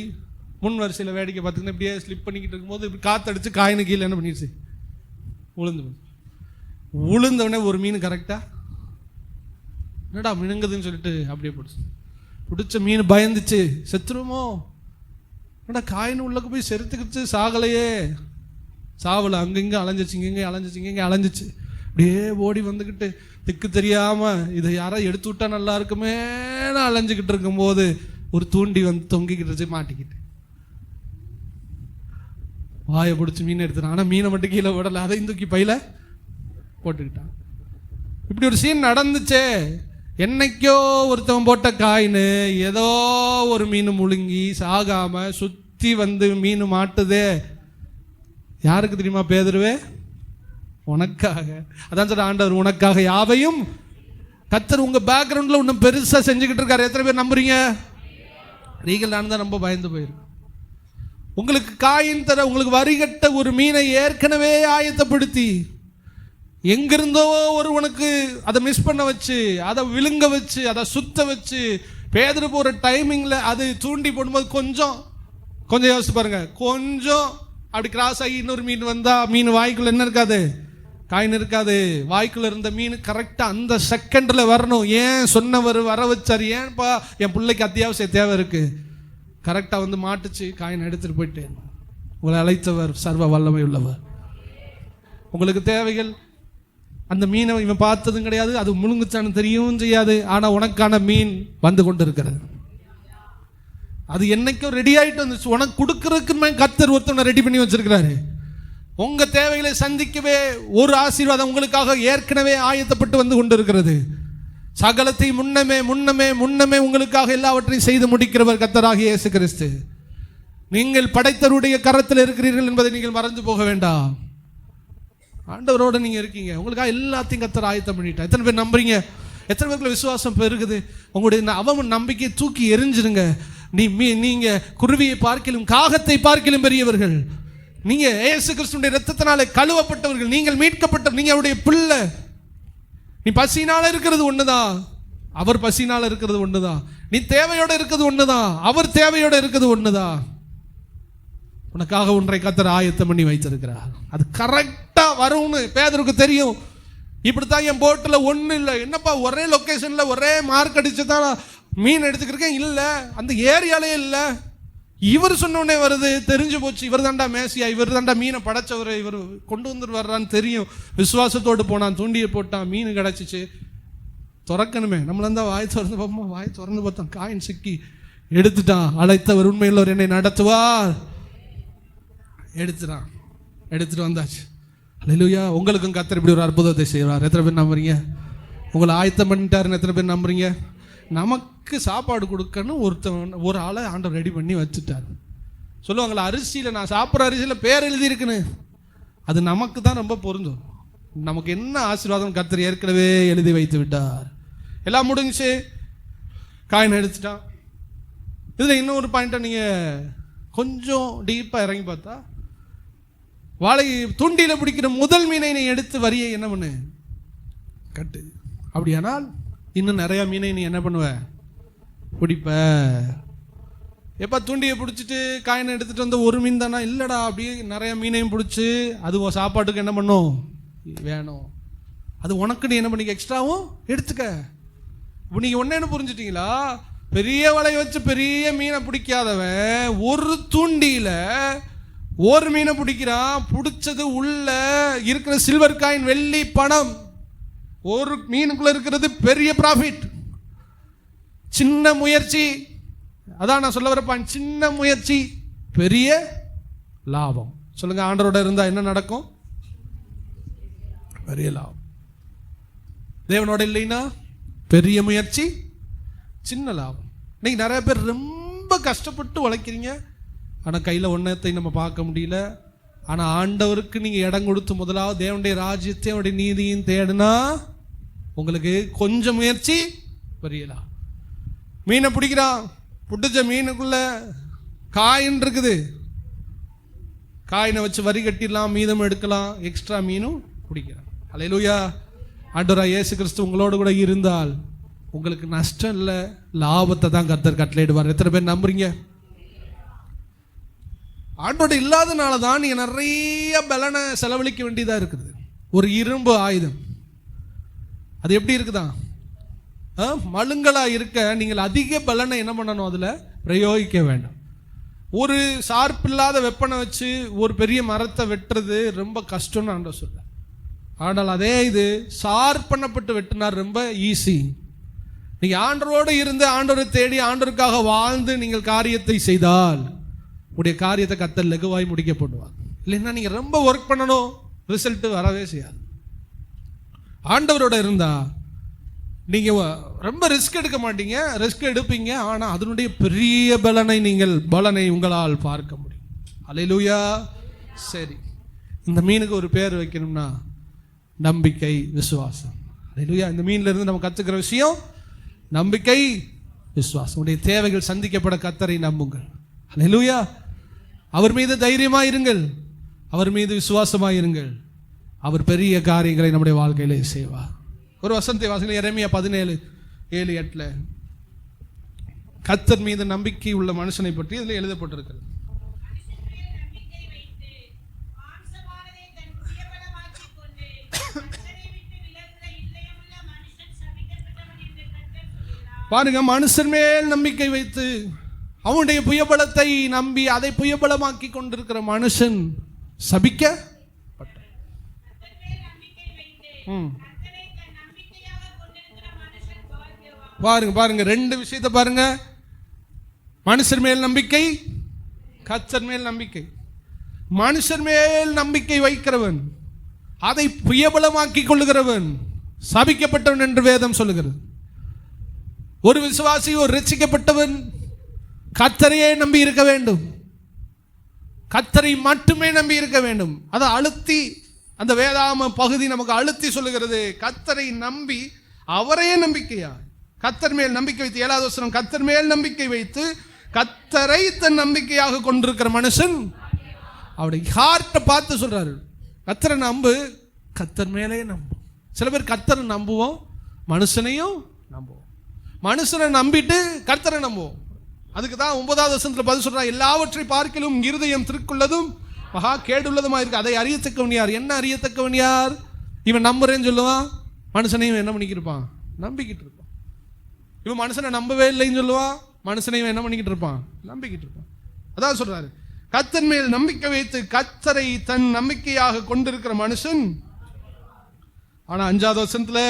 முன் வரிசையில் வேடிக்கை பார்த்துக்கிட்டு இப்படியே ஸ்லிப் பண்ணிக்கிட்டு இருக்கும்போது இப்படி காற்றடிச்சு காயினு கீழே என்ன பண்ணிடுச்சு, உளுந்தவொடனே ஒரு மீன் கரெக்டாக என்னடா மினுங்குதுன்னு சொல்லிட்டு அப்படியே பிடிச்ச மீன் பயந்துச்சு, செத்துருமோ, என்னடா காயின் உள்ளக்கு போய் செருத்துக்கிச்சு, சாகலையே, சாவலை, அங்கங்கே அலைஞ்சிச்சு, இங்கே அலைஞ்சிச்சு. அப்படியே ஓடி வந்துக்கிட்டு திக்கு தெரியாம இதை யாரா எடுத்து விட்டா நல்லா இருக்குமே அலைஞ்சிக்கிட்டு இருக்கும்போது ஒரு தூண்டி வந்து தொங்கிக்கிட்டு மாட்டிக்கிட்டு வாயை பிடிச்சி மீன் எடுத்துட்டான். ஆனால் மீனை மட்டும் கீழே விடலை, அதையும் தூக்கி பையில போட்டுக்கிட்டான். இப்படி ஒரு சீன் நடந்துச்சே. என்னைக்கோ ஒருத்தவன் போட்ட காயின் ஏதோ ஒரு மீன் முழுங்கி சாகாம சுத்தி வந்து மீன் மாட்டுதே. யாருக்கு தெரியுமா? பேதுருவே, உனக்காக. அதான் சொல்ற ஆண்டவர், உனக்காக யாவையும். கர்த்தர் உங்க பேக்ரவுண்ட்ல இன்னும் பெருசா செஞ்சுக்கிட்டு இருக்காரு. எத்தனை பேர் நம்புறீங்க? நீங்கள் நான் தான் ரொம்ப பயந்து போயிருக்கு. உங்களுக்கு காயின் தர, உங்களுக்கு வரிகட்ட ஒரு மீனை ஏற்கனவே ஆயத்தப்படுத்தி எங்கிருந்தோ ஒருவனுக்கு அதை மிஸ் பண்ண வச்சு, அதை விழுங்க வச்சு, அதை சுத்த வச்சு, பேதுரு போற டைமிங்ல அது தூண்டி போடும்போது கொஞ்சம் யோசிச்சு பாருங்க. கொஞ்சம் அப்படி கிராஸ் ஆகி இன்னொரு மீன் வந்தா மீன் வாய்க்குள்ள என்ன இருக்காது, காயின் இருக்காது. வாய்க்குள்ள இருந்த மீன் கரெக்டா அந்த செகண்ட்ல வரணும். ஏன் சொன்னவர் வர வச்சார்? ஏன்பா என் பிள்ளைக்கு அத்தியாவசிய தேவை இருக்கு, கரெக்டா வந்து மாட்டுச்சு, காயின் எடுத்துட்டு போயிட்டேன். உங்களை அழைத்தவர் சர்வ வல்லமை உள்ளவர். உங்களுக்கு தேவைகள், அந்த மீனை இவன் பார்த்ததும் கிடையாது, அது முழுங்குச்சான்னு தெரியவும் செய்யாது. ஆனா உனக்கான மீன் வந்து கொண்டு இருக்கிறது. அது என்னைக்கும் ரெடி ஆயிட்டு வந்துச்சு. உனக்கு கொடுக்கறதுக்கு கர்த்தர் ஒருத்தனை ரெடி பண்ணி வச்சிருக்கிறாரு. உங்க தேவைகளை சந்திக்கவே ஒரு ஆசீர்வாதம் உங்களுக்காக ஏற்கனவே ஆயத்தப்பட்டு வந்து கொண்டு இருக்கிறது. சகலத்தை முன்னமே உங்களுக்காக எல்லாவற்றையும் செய்து முடிக்கிறவர் கர்த்தராகிய இயேசு கிறிஸ்து. நீங்கள் படைத்தருடைய கரத்தில் இருக்கிறீர்கள் என்பதை நீங்கள் மறந்து போக வேண்டாம். ஆண்டவரோட நீங்க இருக்கீங்க, உங்களுக்காக எல்லாத்தையும் கர்த்தர் ஆயத்தம் பண்ணிட்டா. எத்தனை பேர் நம்புறீங்க? எத்தனை பேருக்கு விசுவாசம் பெருகுது? உங்களுடைய அவன் நம்பிக்கையை தூக்கி எரிஞ்சிருங்க. நீங்க குருவியை பார்க்கிலும் காகத்தை பார்க்கிலும் பெரியவர்கள். நீங்க இயேசு கிறிஸ்துவின் இரத்தத்தினாலே கழுவப்பட்டவர்கள், நீங்கள் மீட்கப்பட்டவர், நீங்க அவருடைய பிள்ளை. நீ பசினால இருக்கிறது ஒண்ணுதான், அவர் பசினால இருக்கிறது ஒண்ணுதான். நீ தேவையோட இருக்கிறது ஒண்ணுதான், அவர் தேவையோட இருக்கிறது ஒண்ணுதான். உனக்காக ஒன்றை கர்த்தர் ஆயத்தம் பண்ணி வைத்திருக்கிறார். அது கரெக்டா வரும்னு பேதுருக்கு தெரியும். இப்படித்தான் என் போட்டில் ஒன்றும் இல்லை, என்னப்பா ஒரே லொக்கேஷன்ல ஒரே மார்க் அடிச்சு தான் மீன் எடுத்துக்கிறேன், இல்லை அந்த ஏரியாலே இல்லை. இவர் சொன்னோடனே வருது, தெரிஞ்சு போச்சு, இவர் தாண்டா மேசியா, இவர் தாண்டா மீனை படைச்சவர், இவர் கொண்டு வந்துட்டு வர்றான்னு தெரியும். விசுவாசத்தோடு போனான், தூண்டியை போட்டான், மீன் கிடச்சிச்சு. திறக்கணுமே, நம்மள இருந்தால் வாய் திறந்து பார்ப்போம். வாய் திறந்து பார்த்தோம், காயின் சிக்கி எடுத்துட்டான். அழைத்தவர் உண்மையில் என்னை நடத்துவார். எடுத்துட்டு வந்தாச்சு. அல்லேலூயா. உங்களுக்கும் கர்த்தர் இப்படி ஒரு அற்புதத்தை செய்வார். எத்தனை பேர் நம்புறீங்க? உங்களை ஆயத்தம் பண்ணிட்டாருன்னு எத்தனை பேர் நம்புறீங்க? நமக்கு சாப்பாடு கொடுக்கணும் ஒரு ஆளை ஆண்டவர் ரெடி பண்ணி வச்சுட்டார். சொல்லுவாங்களா, அரிசியில் நான் சாப்பிட்ற அரிசியில் பேர் எழுதி இருக்குன்னு, அது நமக்கு தான் ரொம்ப பொருந்தும். நமக்கு என்ன ஆசீர்வாதம் கர்த்தர் ஏற்கனவே எழுதி வைத்து விட்டார். எல்லாம் முடிஞ்சு, காயின் எடுத்துட்டான். இதில் இன்னொரு பாயிண்ட்டை நீங்கள் கொஞ்சம் டீப்பாக இறங்கி பார்த்தா, வாழை துண்டியில் பிடிக்கிற முதல் மீனை நீ எடுத்து வரியை என்ன பண்ணு, கட்டு. அப்படியானால் இன்னும் நிறையா மீனை நீ என்ன பண்ணுவ, பிடிப்ப. எப்போ தூண்டியை பிடிச்சிட்டு காயினை எடுத்துகிட்டு வந்த ஒரு மீன் தானா? இல்லைடா, அப்படியே நிறைய மீனையும் பிடிச்சி அது சாப்பாட்டுக்கு என்ன பண்ணும், வேணும். அது உனக்கு நீ என்ன பண்ணிக்க, எக்ஸ்ட்ராவும் எடுத்துக்க. இப்போ நீங்கள் ஒன்று புரிஞ்சுட்டீங்களா? பெரிய வலையை வச்சு பெரிய மீனை பிடிக்காதவன் ஒரு தூண்டியில் ஒரு மீனை பிடிக்கிறான். பிடிச்சது உள்ள இருக்கிற சில்வர் காயின், வெள்ளி பணம். ஒரு மீனுக்குள்ள இருக்கிறது பெரிய ப்ராஃபிட். சின்ன முயற்சி, அதான் நான் சொல்ல வரப்பான், சின்ன முயற்சி பெரிய லாபம். சொல்லுங்க, ஆண்டவரோட இருந்தா என்ன நடக்கும்? பெரிய லாபம். தேவனோட இல்லைன்னா பெரிய முயற்சி சின்ன லாபம். இன்னைக்கு நிறைய பேர் ரொம்ப கஷ்டப்பட்டு உழைக்கிறீங்க, ஆனால் கையில் ஒன்றத்தை நம்ம பார்க்க முடியல. ஆனால் ஆண்டவருக்கு நீங்கள் இடம் கொடுத்து முதலாவது தேவனுடைய ராஜ்யத்தை அவருடைய நீதியும் தேடினா உங்களுக்கு கொஞ்சம் முயற்சி பெரியலாம். மீனை பிடிக்கிறான், பிடிச்ச மீனுக்குள்ள காயின் இருக்குது, காயினை வச்சு வரி கட்டிடலாம், மீதம் எடுக்கலாம், எக்ஸ்ட்ரா மீனும் பிடிக்கிறான். அல்லேலூயா. ஆண்டவராகிய இயேசு கிறிஸ்து உங்களோடு கூட இருந்தால் உங்களுக்கு நஷ்டம் இல்லை, லாபத்தை தான் கர்த்தர் கட்டளையிடுவார். எத்தனை பேர் நம்புறீங்க? ஆண்டோட இல்லாதனால தான் நீங்கள் நிறைய பலனை செலவழிக்க வேண்டியதாக இருக்குது. ஒரு இரும்பு ஆயுதம் அது எப்படி இருக்குதா, மழுங்கலாக இருக்க நீங்கள் அதிக பலனை என்ன பண்ணணும்? அதில் பிரயோகிக்க வேண்டாம். ஒரு சார்பில்லாத வெப்பனை வச்சு ஒரு பெரிய மரத்தை வெட்டுறது ரொம்ப கஷ்டம்னு ஆண்டவர் சொல்ல. ஆனால் அதே இது சார் பண்ணப்பட்டு வெட்டினார் ரொம்ப ஈஸி. நீங்கள் ஆண்டவரோடு இருந்து ஆண்டவரை தேடி ஆண்டவருக்காக வாழ்ந்து நீங்கள் காரியத்தை செய்தால் உடைய காரியத்தை கர்த்தர் லகுவாய் முடிக்கப்படுவார். இல்லைன்னா நீங்கள் ரொம்ப ஒர்க் பண்ணணும், ரிசல்ட்டு வரவே செய்யாது. ஆண்டவரோட இருந்தால் நீங்கள் ரொம்ப ரிஸ்க் எடுக்க மாட்டீங்க, ரிஸ்க் எடுப்பீங்க, ஆனால் அதனுடைய பெரிய பலனை உங்களால் பார்க்க முடியும். அல்லேலூயா. சரி, இந்த மீனுக்கு ஒரு பேர் வைக்கணும்னா நம்பிக்கை, விசுவாசம். அல்லேலூயா. இந்த மீன்ல இருந்து நம்ம கற்றுக்கிற விஷயம் நம்பிக்கை, விசுவாசம். உடைய தேவைகள் சந்திக்கப்பட கர்த்தரை நம்புங்கள். அல்லேலூயா. அவர் மீது தைரியமாக இருங்கள், அவர் மீது விசுவாசமாக இருங்கள். அவர் பெரிய காரியங்களை நம்முடைய வாழ்க்கையிலே செய்வார். ஒரு வசனத்தை வாசிங்க, எரேமியா 17:7-8. கர்த்தர் மீது நம்பிக்கை உள்ள மனுஷனை பற்றி இதில் எழுதப்பட்டிருக்கிறது. பாருங்க, மனுஷன் மேல் நம்பிக்கை வைத்து அவனுடைய புயபலத்தை நம்பி அதை புயபலமாக்கி கொண்டிருக்கிற மனுஷன் சபிக்கப்பட்ட. பாருங்க ரெண்டு விஷயத்தை பாருங்க. மனுஷர் மேல் நம்பிக்கை, கர்த்தர் மேல் நம்பிக்கை. மனுஷர் மேல் நம்பிக்கை வைக்கிறவன், அதை புயபலமாக்கி கொள்ளுகிறவன் சபிக்கப்பட்டவன் என்று வேதம் சொல்லுகிறது. ஒரு விசுவாசி, ஒரு ரட்சிக்கப்பட்டவன் கர்த்தரையே நம்பி இருக்க வேண்டும், கர்த்தரை மட்டுமே நம்பி இருக்க வேண்டும். அதை அழுத்தி அந்த வேதாம பகுதி நமக்கு அழுத்தி சொல்லுகிறது. கர்த்தரை நம்பி அவரையே நம்பிக்கையா, கர்த்தர் மேல் நம்பிக்கை வைத்து, 7வது வசனம், கர்த்தர் மேல் நம்பிக்கை வைத்து கர்த்தரை தன் நம்பிக்கையாக கொண்டிருக்கிற மனுஷன் அவருடைய ஹார்ட்டை பார்த்து சொல்றாரு, கர்த்தரை நம்பு, கர்த்தர் மேலே நம்பு. சில பேர் கர்த்தரை நம்புவோம், மனுஷனையும் நம்புவோம். மனுஷனை நம்பிட்டு கர்த்தரை நம்புவோம். அதுக்கு தான் 9வது வசனத்தில் பதில் சொல்றான், எல்லாவற்றை பார்க்கிலும் இருதயம் திருக்குள்ளதும் மகா கேடுள்ளதுமா இருக்கு, அதை அறியத்தக்கவன் யார்? என்ன அறியத்தக்கவன் யார்? இவன் நம்புறேன்னு சொல்லுவான், மனுஷனையும் என்ன பண்ணிக்கிட்டு இருப்பான்? நம்பிக்கிட்டு இருப்பான். இவன் மனுஷனை நம்பவே இல்லைன்னு சொல்லுவான், மனுஷனையும் என்ன பண்ணிக்கிட்டு இருப்பான்? நம்பிக்கிட்டு இருப்பான். அதான் சொல்றாரு, கர்த்தர் மேல் நம்பிக்கை வைத்து கர்த்தரை தன் நம்பிக்கையாக கொண்டிருக்கிற மனுஷன். ஆனா 5வது வசனத்துல,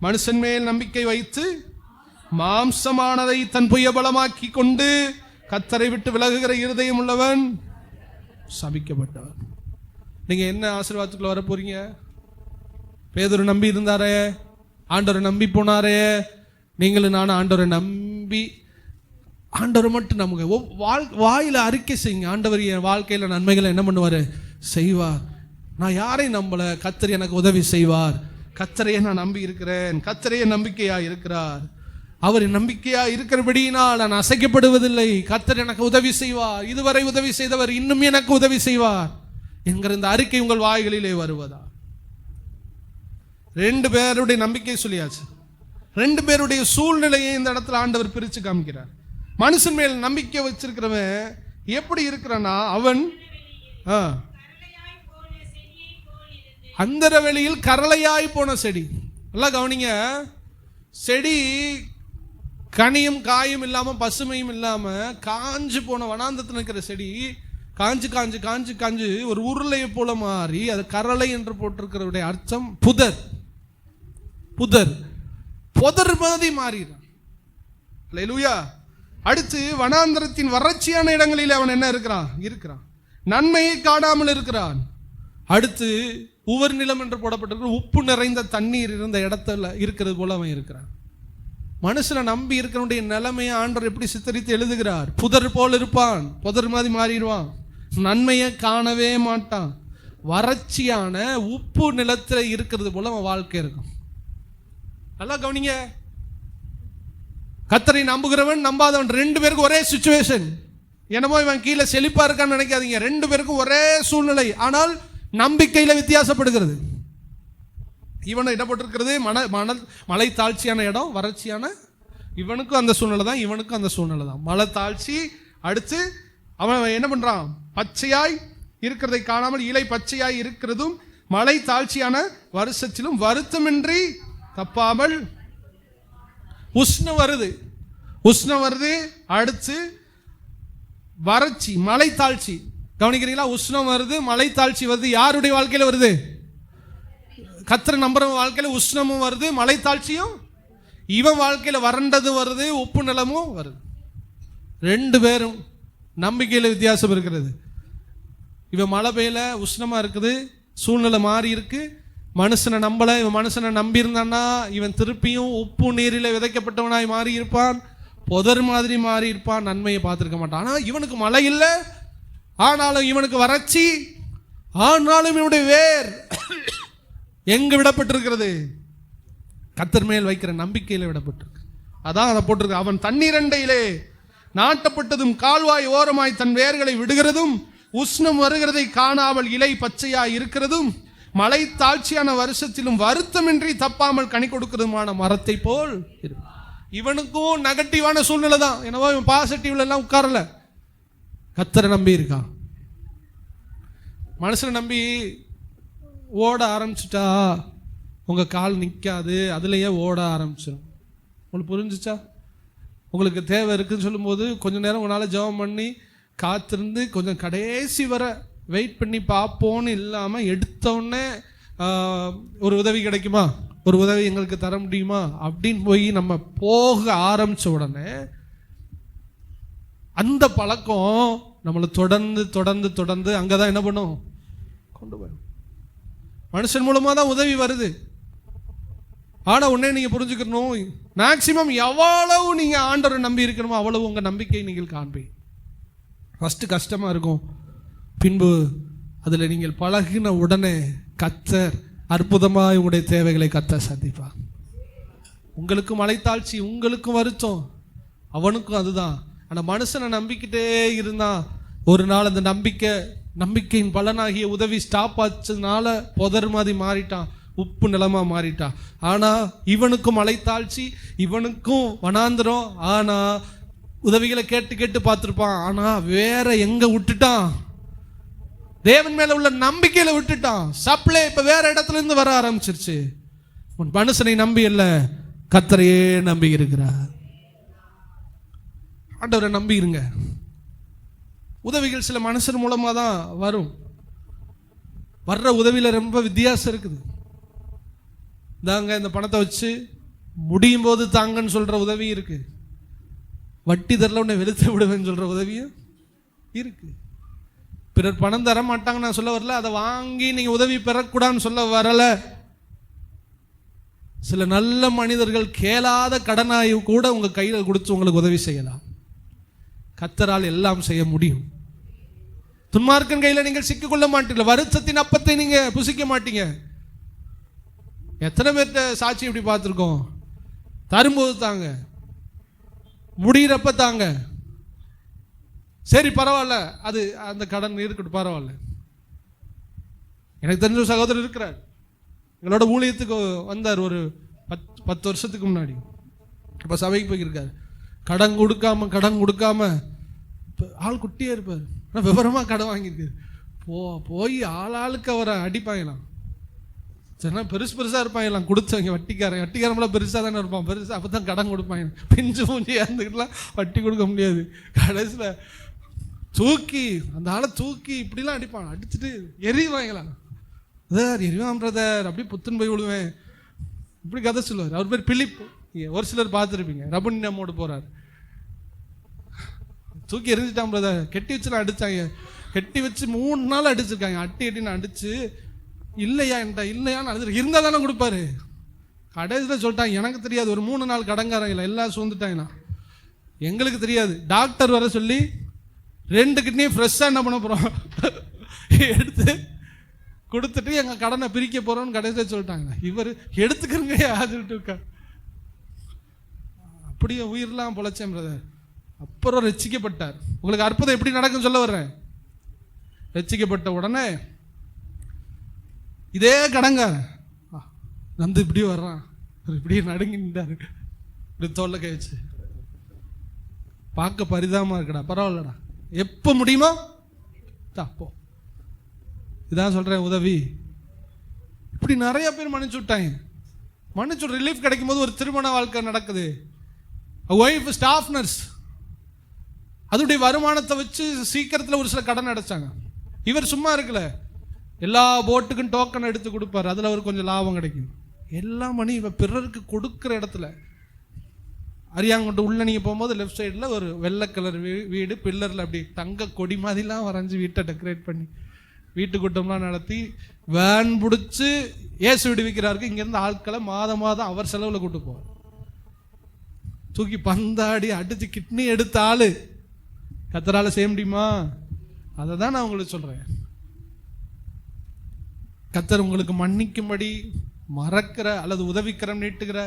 மனுஷன் மேல் நம்பிக்கை வைத்து மாம்சமானதை தன் புயபலமாக்கி கொண்டு கர்த்தரை விட்டு விலகுகிற இருதயம் உள்ளவன் சபிக்கப்பட்டவன். நீங்க என்ன ஆசீர்வாதத்துக்குள்ள வர போறீங்க? பேதுரு நம்பி இருந்தாரே, ஆண்டவரை நம்பி போனாரே, நீங்களும் நானும் ஆண்டவரை நம்பி, ஆண்டவரை மட்டும் நமக்கு வாயில அறிக்கை செய்யுங்க, ஆண்டவர் என் வாழ்க்கையில நன்மைகளை என்ன பண்ணுவாரு? செய்வார். நான் யாரையும் நம்பல, கர்த்தர் எனக்கு உதவி செய்வார், கர்த்தரையே நான் நம்பி இருக்கிறேன், கர்த்தரையே நம்பிக்கையா இருக்கிறார், அவர் நம்பிக்கையா இருக்கிறபடியினால் நான் அசைக்கப்படுவதில்லை, கர்த்தர் எனக்கு உதவி செய்வார், இதுவரை உதவி செய்தவர் இன்னும் எனக்கு உதவி செய்வார் என்கிற இந்த அறிக்கை உங்கள் வாய்களிலே வருவதா? 2 பேருடைய நம்பிக்கை சொல்லியாச்சு. 2 பேருடைய சூழ்நிலையை இந்த இடத்துல ஆண்டவர் பிரித்து காமிக்கிறார். மனுஷன் மேல் நம்பிக்கை வச்சிருக்கிறவன் எப்படி இருக்கிறான்னா, அவன் அந்தர வெளியில் கரளையாய் போன செடி. நல்லா கவனிங்க, செடி கனியும் காயும் இல்லாமல் பசுமையும் இல்லாமல் காஞ்சு போன வனாந்தத்தில் இருக்கிற செடி காஞ்சு காஞ்சு காஞ்சு காஞ்சு ஒரு உருளையை போல மாறி, அது கரளை என்று போட்டிருக்கிறவுடைய அர்த்தம் புதர். புதர் புதர் மாதிரி மாறிடும். அல்லேலூயா. அடுத்து வனாந்தரத்தின் வறட்சியான இடங்களில் அவன் என்ன இருக்கிறான், நன்மையை காணாமல் இருக்கிறான். அடுத்து உவர் நிலம் என்று போடப்பட்டிருக்கிற உப்பு நிறைந்த தண்ணீர் இருந்த இடத்துல இருக்கிறது போல அவன் இருக்கிறான். மனுஷனை நம்பி இருக்கிறனுடைய நிலைமையை ஆண்டவர் எப்படி சித்தரித்து எழுதுகிறார்? புதர் போல் இருப்பான், புதர் மாதிரி மாறிடுவான், நன்மையை காணவே மாட்டான். வறட்சியான உப்பு நிலத்தில் இருக்கிறது போல அவன் வாழ்க்கை இருக்கும். நல்லா கவனிங்க. கர்த்தரை நம்புகிறவன் நம்பாதவன் 2 பேருக்கு ஒரே சிச்சுவேஷன். என்னமோ இவன் கீழே செழிப்பா இருக்கான்னு நினைக்காதீங்க. 2 பேருக்கும் ஒரே சூழ்நிலை, ஆனால் நம்பிக்கையில வித்தியாசப்படுகிறது. இவனை இடப்பட்டிருக்கிறது மலை தாழ்ச்சியான இடம், வறட்சியான. இவனுக்கும் அந்த சூழ்நிலை தான், இவனுக்கும் அந்த சூழ்நிலை தான். மலை தாழ்ச்சி. அடுத்து அவன் என்ன பண்றான்? பச்சையாய் இருக்கிறதை காணாமல் இலை பச்சையாய் இருக்கிறதும் மலை தாழ்ச்சியான வருஷத்திலும் வருத்தமின்றி தப்பாமல். உஷ்ணம் வருது. அடுத்து வறட்சி, மலை தாழ்ச்சி. கவனிக்கிறீங்களா? உஷ்ணம் வருது, மலை தாழ்ச்சி வருது. யாருடைய வாழ்க்கையில வருது? கர்த்தரை நம்புறவன் வாழ்க்கையில உஷ்ணமும் வருது, மலை தாழ்ச்சியும். இவன் வாழ்க்கையில வறண்டது வருது, உப்பு நிலமும் வருது. 2 பேரும் நம்பிக்கையில வித்தியாசம் இருக்கிறது. இவன் மழை பெய்யல, உஷ்ணமா இருக்குது, சூழ்நிலை மாறி இருக்கு. மனுஷனை நம்பல. இவன் மனுஷனை நம்பி இருந்தான்னா இவன் திருப்பியும் உப்பு நீரில விதைக்கப்பட்டவனாய் மாறி இருப்பான், புதர் மாதிரி மாறி இருப்பான், நன்மையை பார்த்திருக்க மாட்டான். ஆனா இவனுக்கு மழை இல்லை, ஆனாலும் இவனுக்கு வறட்சி, ஆனாலும் இவனுடைய வேர் எங்க விடப்பட்டிருக்கிறது? கர்த்தர் மேல் வைக்கிற நம்பிக்கையில விடப்பட்டிருக்கு. அதான் அதை போட்டிருக்கு. அவன் தண்ணீரண்டையிலே நாட்டப்பட்டதும் கால்வாய் ஓரமாய் தன் வேர்களை விடுகிறதும் உஷ்ணம் வருகிறதை காணாமல் இலை பச்சையாய் இருக்கிறதும் மலை தாழ்ச்சியான வருஷத்திலும் வருத்தமின்றி தப்பாமல் கனி கொடுக்கிறதுமான மரத்தை போல். இவனுக்கும் நெகட்டிவான சூழ்நிலை தான். என்னவோ இவன் பாசிட்டிவ்ல எல்லாம் உட்காரல, கர்த்தரை நம்பி இருக்கான். மனுஷனை நம்பி ஓட ஆரம்பிச்சுட்டா உங்க கால் நிற்காது, அதுலயே ஓட ஆரம்பிச்சிடும். உங்களுக்கு புரிஞ்சுச்சா? உங்களுக்கு தேவை இருக்குன்னு சொல்லும்போது கொஞ்ச நேரம் உங்களால் ஜெபம் பண்ணி காத்திருந்து கொஞ்சம் கடைசி வர வெயிட் பண்ணி பார்ப்போன்னு இல்லாமல் எடுத்தோடனே ஒரு உதவி கிடைக்குமா, ஒரு உதவி எங்களுக்கு தர முடியுமா அப்படின்னு போய் நம்ம போக ஆரம்பிச்ச உடனே அந்த பழக்கம் நம்மளை தொடர்ந்து தொடர்ந்து தொடர்ந்து அங்கதான் என்ன பண்ணும்? கொண்டு போய் மனுஷன் மூலமா தான் உதவி வருது. ஆனா உடனே நீங்க புரிஞ்சுக்கணும், மேக்சிமம் எவ்வளவு நீங்க ஆண்டவரை நம்பி இருக்கணுமோ அவ்வளவு உங்க நம்பிக்கை நீங்கள் காண்பீங்க. ஃபர்ஸ்ட் கஷ்டமா இருக்கும், பின்பு அதுல நீங்கள் பழகின உடனே கர்த்தர் அற்புதமாக உங்களுடைய தேவைகளை கர்த்தர் சந்திப்பார். உங்களுக்கும் மலைத்தாழ்ச்சி, உங்களுக்கும் வருத்தம், அவனுக்கும் அதுதான். ஆனால் மனுஷனை நம்பிக்கிட்டே இருந்தா ஒரு நாள் அந்த நம்பிக்கையின் பலனாகிய உதவி ஸ்டாப் ஆச்சதுனால புதர் மாதிரி மாறிட்டான், உப்பு நிலமா மாறிட்டான். ஆனா இவனுக்கும் மலைத்தாழ்ச்சி, இவனுக்கும் வனாந்திரம். ஆனா உதவிகளை கேட்டு கேட்டு பார்த்துருப்பான். ஆனா வேற எங்க விட்டுட்டான்? தேவன் மேல உள்ள நம்பிக்கையில விட்டுட்டான். சப்ளை இப்ப வேற இடத்துல இருந்து வர ஆரம்பிச்சிருச்சு. உன் மனுஷனை நம்பி இல்ல, கர்த்தரையே நம்பி இருக்கிறார். ஆண்டவரை நம்பி இருங்க. உதவிகள் சில மனுஷன் மூலமா தான் வரும். வர்ற உதவியில ரொம்ப வித்தியாசம் இருக்குது. தாங்க இந்த பணத்தை வச்சு முடியும் போது தாங்கன்னு சொல்ற உதவி இருக்கு, வட்டி தரல உன்னை வெளுத்து விடுவேன்னு சொல்ற உதவியும் இருக்கு. பிறர் பணம் தர மாட்டாங்க நான் சொல்ல வரல, அதை வாங்கி நீங்க உதவி பெறக்கூடாதுன்னு சொல்ல வரல. சில நல்ல மனிதர்கள் கேளாத கடனாய் கூட உங்க கையில கொடுத்து உங்களுக்கு உதவி செய்யலாம். கர்த்தரால் எல்லாம் செய்ய முடியும். துன்மார்க்கன் கையில நீங்கள் சிக்கிக்கொள்ள மாட்டீங்க. வருத்தத்தின் அப்பத்தை நீங்க புசிக்க மாட்டீங்க. எத்தனை பேர்த்த சாட்சி இப்படி பார்த்துருக்கோம்? தரும்போது தாங்க, முடிகிறப்ப தாங்க, சரி பரவாயில்ல, அது அந்த கடன் இருக்கட்டும் பரவாயில்ல. எனக்கு தெரிஞ்ச சகோதரர் இருக்கிறார், எங்களோட ஊழியத்துக்கு வந்தார் ஒரு 10 வருஷத்துக்கு முன்னாடி. இப்போ சபைக்கு போயிருக்காரு. கடன் கொடுக்காம ஆள் குட்டியே இருப்பார், ஆனால் விவரமாக கடன் வாங்கியிருக்காரு. போய் ஆளுக்கு அவரை அடிப்பாங்களாம். சரினா பெருசாக இருப்பாங்களாம் கொடுத்தவங்க. வட்டிக்காரமெல்லாம் பெருசாக தானே இருப்பான், பெருசாக அப்போ தான் கடன் கொடுப்பாங்க. பிஞ்சு மூஞ்சி இருந்துக்கிட்டுலாம் வட்டி கொடுக்க முடியாது. கடைசியில் தூக்கி அந்த ஆளை தூக்கி இப்படிலாம் அடிப்பான். அடிச்சுட்டு எரிவாங்களாம். பிரதர் எரிவான் பிரதர், அப்படி புத்துன்னு போய் விடுவேன் இப்படி கதை சொல்லுவார். அவர் பேர் பிலிப். ஒரு சிலர் பார்த்துருப்பீங்க. ரபுனியாமோடு போகிறார். தூக்கி எரிஞ்சிட்டான் பிரதர். கெட்டி வச்சு அடிச்சாங்க, கெட்டி வச்சு 3 நாள் அடிச்சிருக்காங்க. அட்டின்னு அடிச்சு இல்லையா என்கிட்ட இல்லையான்னு அடிச்சு இருந்தால் தானே கொடுப்பாரு. கடைசியில் சொல்லிட்டாங்க எனக்கு தெரியாது, ஒரு 3 நாள் கடங்காரங்கள எல்லாம் சூழ்ந்துட்டாங்கண்ணா, எங்களுக்கு தெரியாது. டாக்டர் வர சொல்லி 2 கிட்னியும் ஃப்ரெஷ்ஷாக என்ன பண்ண போகிறோம் எடுத்து கொடுத்துட்டு எங்கள் கடனை பிரிக்க போகிறோன்னு கடைசியில் சொல்லிட்டாங்க. இவர் எடுத்துக்கிறங்க யாருட்டு அப்படியே உயிரெலாம் பொழைச்சேன் பிரதர். அப்புறம் ரட்சிக்கப்பட்டார். உங்களுக்கு அற்புதம் எப்படி நடக்கும் சொல்ல வர்றேன். ரட்சிக்கப்பட்ட உடனே இதே கடங்கார வந்து இப்படி வர்றான், இப்படி நடுங்கிட்டாரு, இப்படி தோல்ல கை வச்சு பார்க்க பரிதாபமா இருக்கடா, பரவாயில்லடா, எப்போ முடியுமோ அப்போ. இதான் சொல்றேன் உதவி. இப்படி நிறைய பேர் மன்னிச்சு விட்டாங்க. மன்னிச்சு ரிலீஃப் கிடைக்கும் போது ஒரு திருமண வாழ்க்கை நடக்குது. ஒய்ஃப் ஸ்டாஃப் நர்ஸ், அதோடைய வருமானத்தை வச்சு சீக்கிரத்தில் ஒரு சில கடன் அடைச்சாங்க. இவர் சும்மா இருக்கல, எல்லா போட்டுக்கும் டோக்கன் எடுத்து கொடுப்பார், அதில் அவருக்கு கொஞ்சம் லாபம் கிடைக்கும். எல்லா மணி இவ பிறருக்கு கொடுக்குற இடத்துல அரியாங்கொண்டு உள்ள நீங்கள் போகும்போது லெஃப்ட் சைடில் ஒரு வெள்ளை கலர் வீடு, பில்லரில் அப்படி தங்க கொடி மாதிரிலாம் வரைஞ்சி வீட்டை டெக்கரேட் பண்ணி வீட்டு கூட்டம்லாம் நடத்தி வேன் பிடிச்சி ஏசு விடுவிக்கிறாருக்கு. இங்கேருந்து ஆட்களை மாதம் அவர் செலவில் கூட்டு போவார். தூக்கி பந்தாடி அடித்து கிட்னி எடுத்த ஆள் கத்தரால செய்ய முடியுமா? அதை தான் நான் உங்களுக்கு சொல்கிறேன். கத்தர் உங்களுக்கு மன்னிக்கும்படி மறக்கிற அல்லது உதவிக்கரம் நீட்டுகிற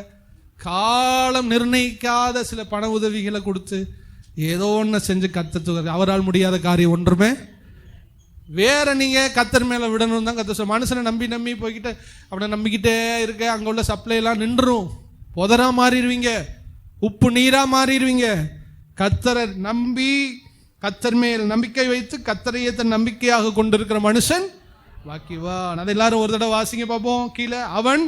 காலம் நிர்ணயிக்காத சில பண உதவிகளை கொடுத்து ஏதோ ஒன்று செஞ்சு கத்தர் அவரால் முடியாத காரியம் ஒன்றுமே. வேற நீங்கள் கத்தர் மேலே விடணும் தான் கத்தர். மனுஷனை நம்பி போய்கிட்டு அப்படி நம்பிக்கிட்டே இருக்க, அங்கே உள்ள சப்ளை எல்லாம் நின்றுரும், புதரா மாறிடுவீங்க, உப்பு நீரா மாறிடுவீங்க. கத்தரை நம்பி கத்தர் மேல் நம்பிக்கை வைத்து கத்தரையே தன் நம்பிக்கையாக கொண்டிருக்கிற மனுஷன் வாக்கிவான். அதை எல்லாரும் ஒரு தடவை வாசிங்க பார்ப்போம். கீழே, அவன்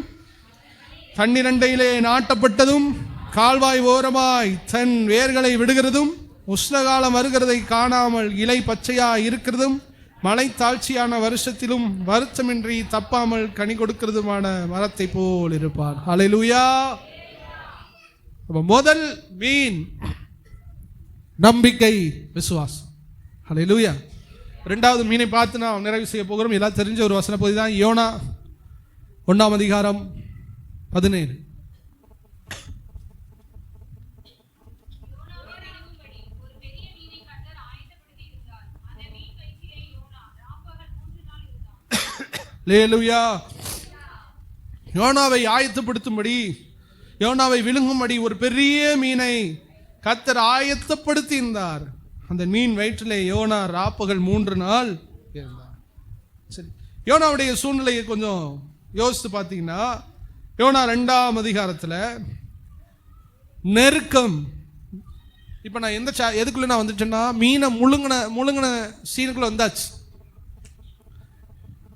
தண்ணீரண்டையிலே நாட்டப்பட்டதும் கால்வாய் ஓரமாய் தன் வேர்களை விடுகிறதும் உஷ்ணகாலம் வருகிறதை காணாமல் இலை பச்சையா இருக்கிறதும் மழை தாழ்ச்சியான வருஷத்திலும் வருத்தமின்றி தப்பாமல் கனி கொடுக்கிறதுமான மரத்தை போல் இருப்பார். ஹல்லேலூயா. முதல் மீன் நம்பிக்கை, விசுவாசம். ஹல்லேலூயா. 2வது மீனை பார்த்து நாம் நிறைவு செய்ய போகிறோம். எல்லாம் தெரிஞ்ச ஒரு வசன பகுதி தான். யோனா 1ஆம் அதிகாரம் 17. ஹல்லேலூயா. யோனாவை ஆயத்தப்படுத்தும்படி, யோனாவை விழுங்கும்படி ஒரு பெரிய மீனை கர்த்தர் ஆயத்தப்படுத்தி இருந்தார். அந்த மீன் வயிற்றிலே யோனா ராப்பகல் 3 நாள் இருந்தார். சரி, யோனாவுடைய சூழ்நிலையை கொஞ்சம் யோசித்து பார்த்தீங்கன்னா, யோனா 2ஆம் அதிகாரத்தில் நெருக்கம். இப்போ நான் எதுக்குள்ள நான் வந்துட்டேன்னா, மீனை முழுங்கின சீனுக்குள்ள வந்தாச்சு.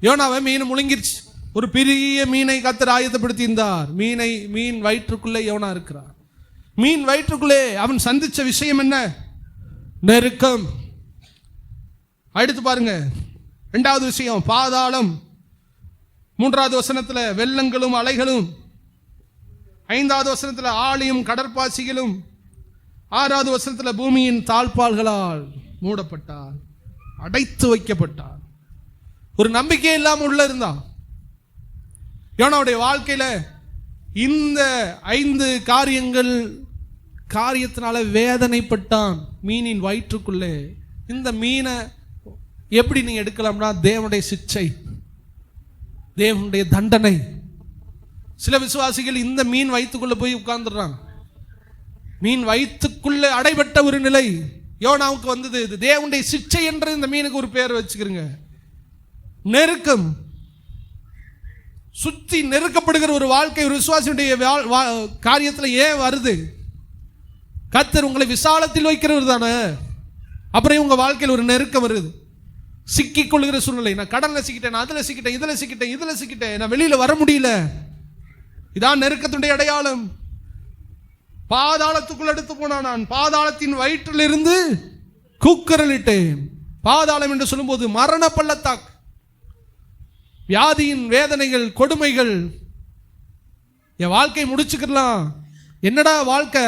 யோனாவை மீன் முழுங்கிருச்சு. ஒரு பெரிய மீனை கர்த்தர் ஆயத்தப்படுத்தி இருந்தார். மீன் வயிற்றுக்குள்ளே யோனா இருக்கிறார். மீன் வயிற்றுக்குள்ளே அவன் சந்திச்ச விஷயம் என்ன? நெருக்கம். அடுத்து பாருங்க, 2வது விஷயம் பாதாளம். 3வது வசனத்தில் வெள்ளங்களும் அலைகளும், 5வது வசனத்தில் ஆழியும் கடற்பாசிகளும், 6வது வசனத்தில் பூமியின் தாழ்பால்களால் மூடப்பட்டார், அடைத்து வைக்கப்பட்டார். ஒரு நம்பிக்கை இல்லாமல் உள்ள இருந்தான். யோனாவுடைய வாழ்க்கையில இந்த 5 காரியத்தினால வேதனைப்பட்டான். மீனின் வயிற்றுக்குள்ளே. இந்த மீனை எப்படி நீங்க எடுக்கலாம்னா, தேவனுடைய சிச்சை, தேவனுடைய தண்டனை. சில விசுவாசிகள் இந்த மீன் வயிற்றுக்குள்ள போய் உட்கார்ந்துடுறாங்க. மீன் வயிற்றுக்குள்ள அடைபட்ட ஒரு நிலை யோனாவுக்கு வந்தது. இது தேவனுடைய சிச்சை என்று இந்த மீனுக்கு ஒரு பேர் வச்சுக்கிறீங்க. நெருக்கம், சுத்தி நெருக்கப்படுகிற ஒரு வாழ்க்கை ஒரு விசுவாசியுடைய காரியத்தில் ஏன் வருது? கர்த்தர் உங்களை விசாலத்தில் வைக்கிறவர் தானே. அப்புறம் உங்க வாழ்க்கையில் ஒரு நெருக்கம் வருது, சிக்கிக் கொள்கிற சூழ்நிலை. நான் கடன்ல சிக்கிட்டேன், நான் அதில் சிக்கிட்டேன், இதில் சிக்கிட்டேன், நான் வெளியில வர முடியல. இதான் நெருக்கத்துடைய அடையாளம். பாதாளத்துக்குள் எடுத்து போனான். நான் பாதாளத்தின் வயிற்றிலிருந்து கூக்குரலிட்டேன். பாதாளம் என்று சொல்லும்போது மரண பள்ளத்தாக்கு, வியாதியின் வேதனைகள், கொடுமைகள். என் வாழ்க்கை முடிச்சுக்கலாம், என்னடா வாழ்க்கை,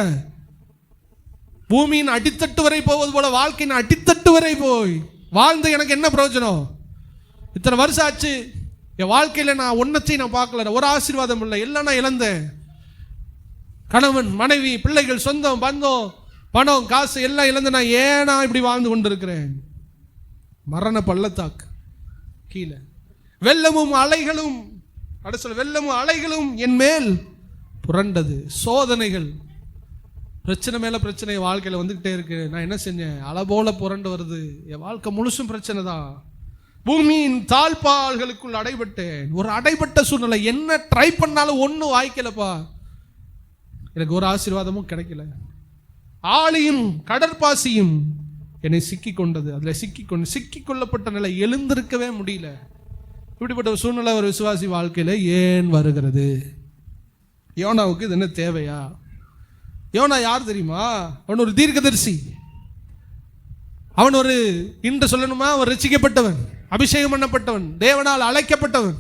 பூமியின் அடித்தட்டு வரை போவது போல வாழ்க்கையின் அடித்தட்டு வரை போய் வாழ்ந்து எனக்கு என்ன பிரயோஜனம்? இத்தனை வருஷம் ஆச்சு, என் வாழ்க்கையில் நான் ஒன்னத்தையும் நான் பார்க்கல, ஒரு ஆசீர்வாதம் இல்லை, எல்லாம் நான் இழந்தேன். கணவன், மனைவி, பிள்ளைகள், சொந்தம், பந்தம், பணம், காசு எல்லாம் இழந்து நான் ஏனா இப்படி வாழ்ந்து கொண்டிருக்கிறேன்? மரண பள்ளத்தாக்கு கீழே வெள்ளமும் அலைகளும், வெள்ளமும் அலைகளும் என் மேல் புரண்டது. சோதனைகள், பிரச்சனை மேல பிரச்சனை வாழ்க்கையில வந்துகிட்டே இருக்கு. நான் என்ன செஞ்சேன்? அலை போல புரண்டு வருது. என் வாழ்க்கை முழுசும் பிரச்சனை தான். பூமியின் தாழ்பால்களுக்குள் அடைபட்டேன். ஒரு அடைபட்ட சூழ்நிலை. என்ன ட்ரை பண்ணாலும் ஒன்றும் வாய்க்கலப்பா. எனக்கு ஒரு ஆசீர்வாதமும் கிடைக்கல. ஆளியும் கடற்பாசியும் என்னை சிக்கி கொண்டது. அதில் சிக்கிக்கொள்ளப்பட்ட நிலை, எழுந்திருக்கவே முடியல. இப்படிப்பட்ட ஒரு சூழ்நிலை ஒரு விசுவாசி வாழ்க்கையில ஏன் வருகிறது? யோனாவுக்கு இது என்ன தேவையா? யோனா யார் தெரியுமா? அவன் ஒரு தீர்க்கதரிசி. அவன் ஒரு, இன்று சொல்லணுமா, அவன் ரட்சிக்கப்பட்டவன், அபிஷேகம் பண்ணப்பட்டவன், தேவனால் அழைக்கப்பட்டவன்.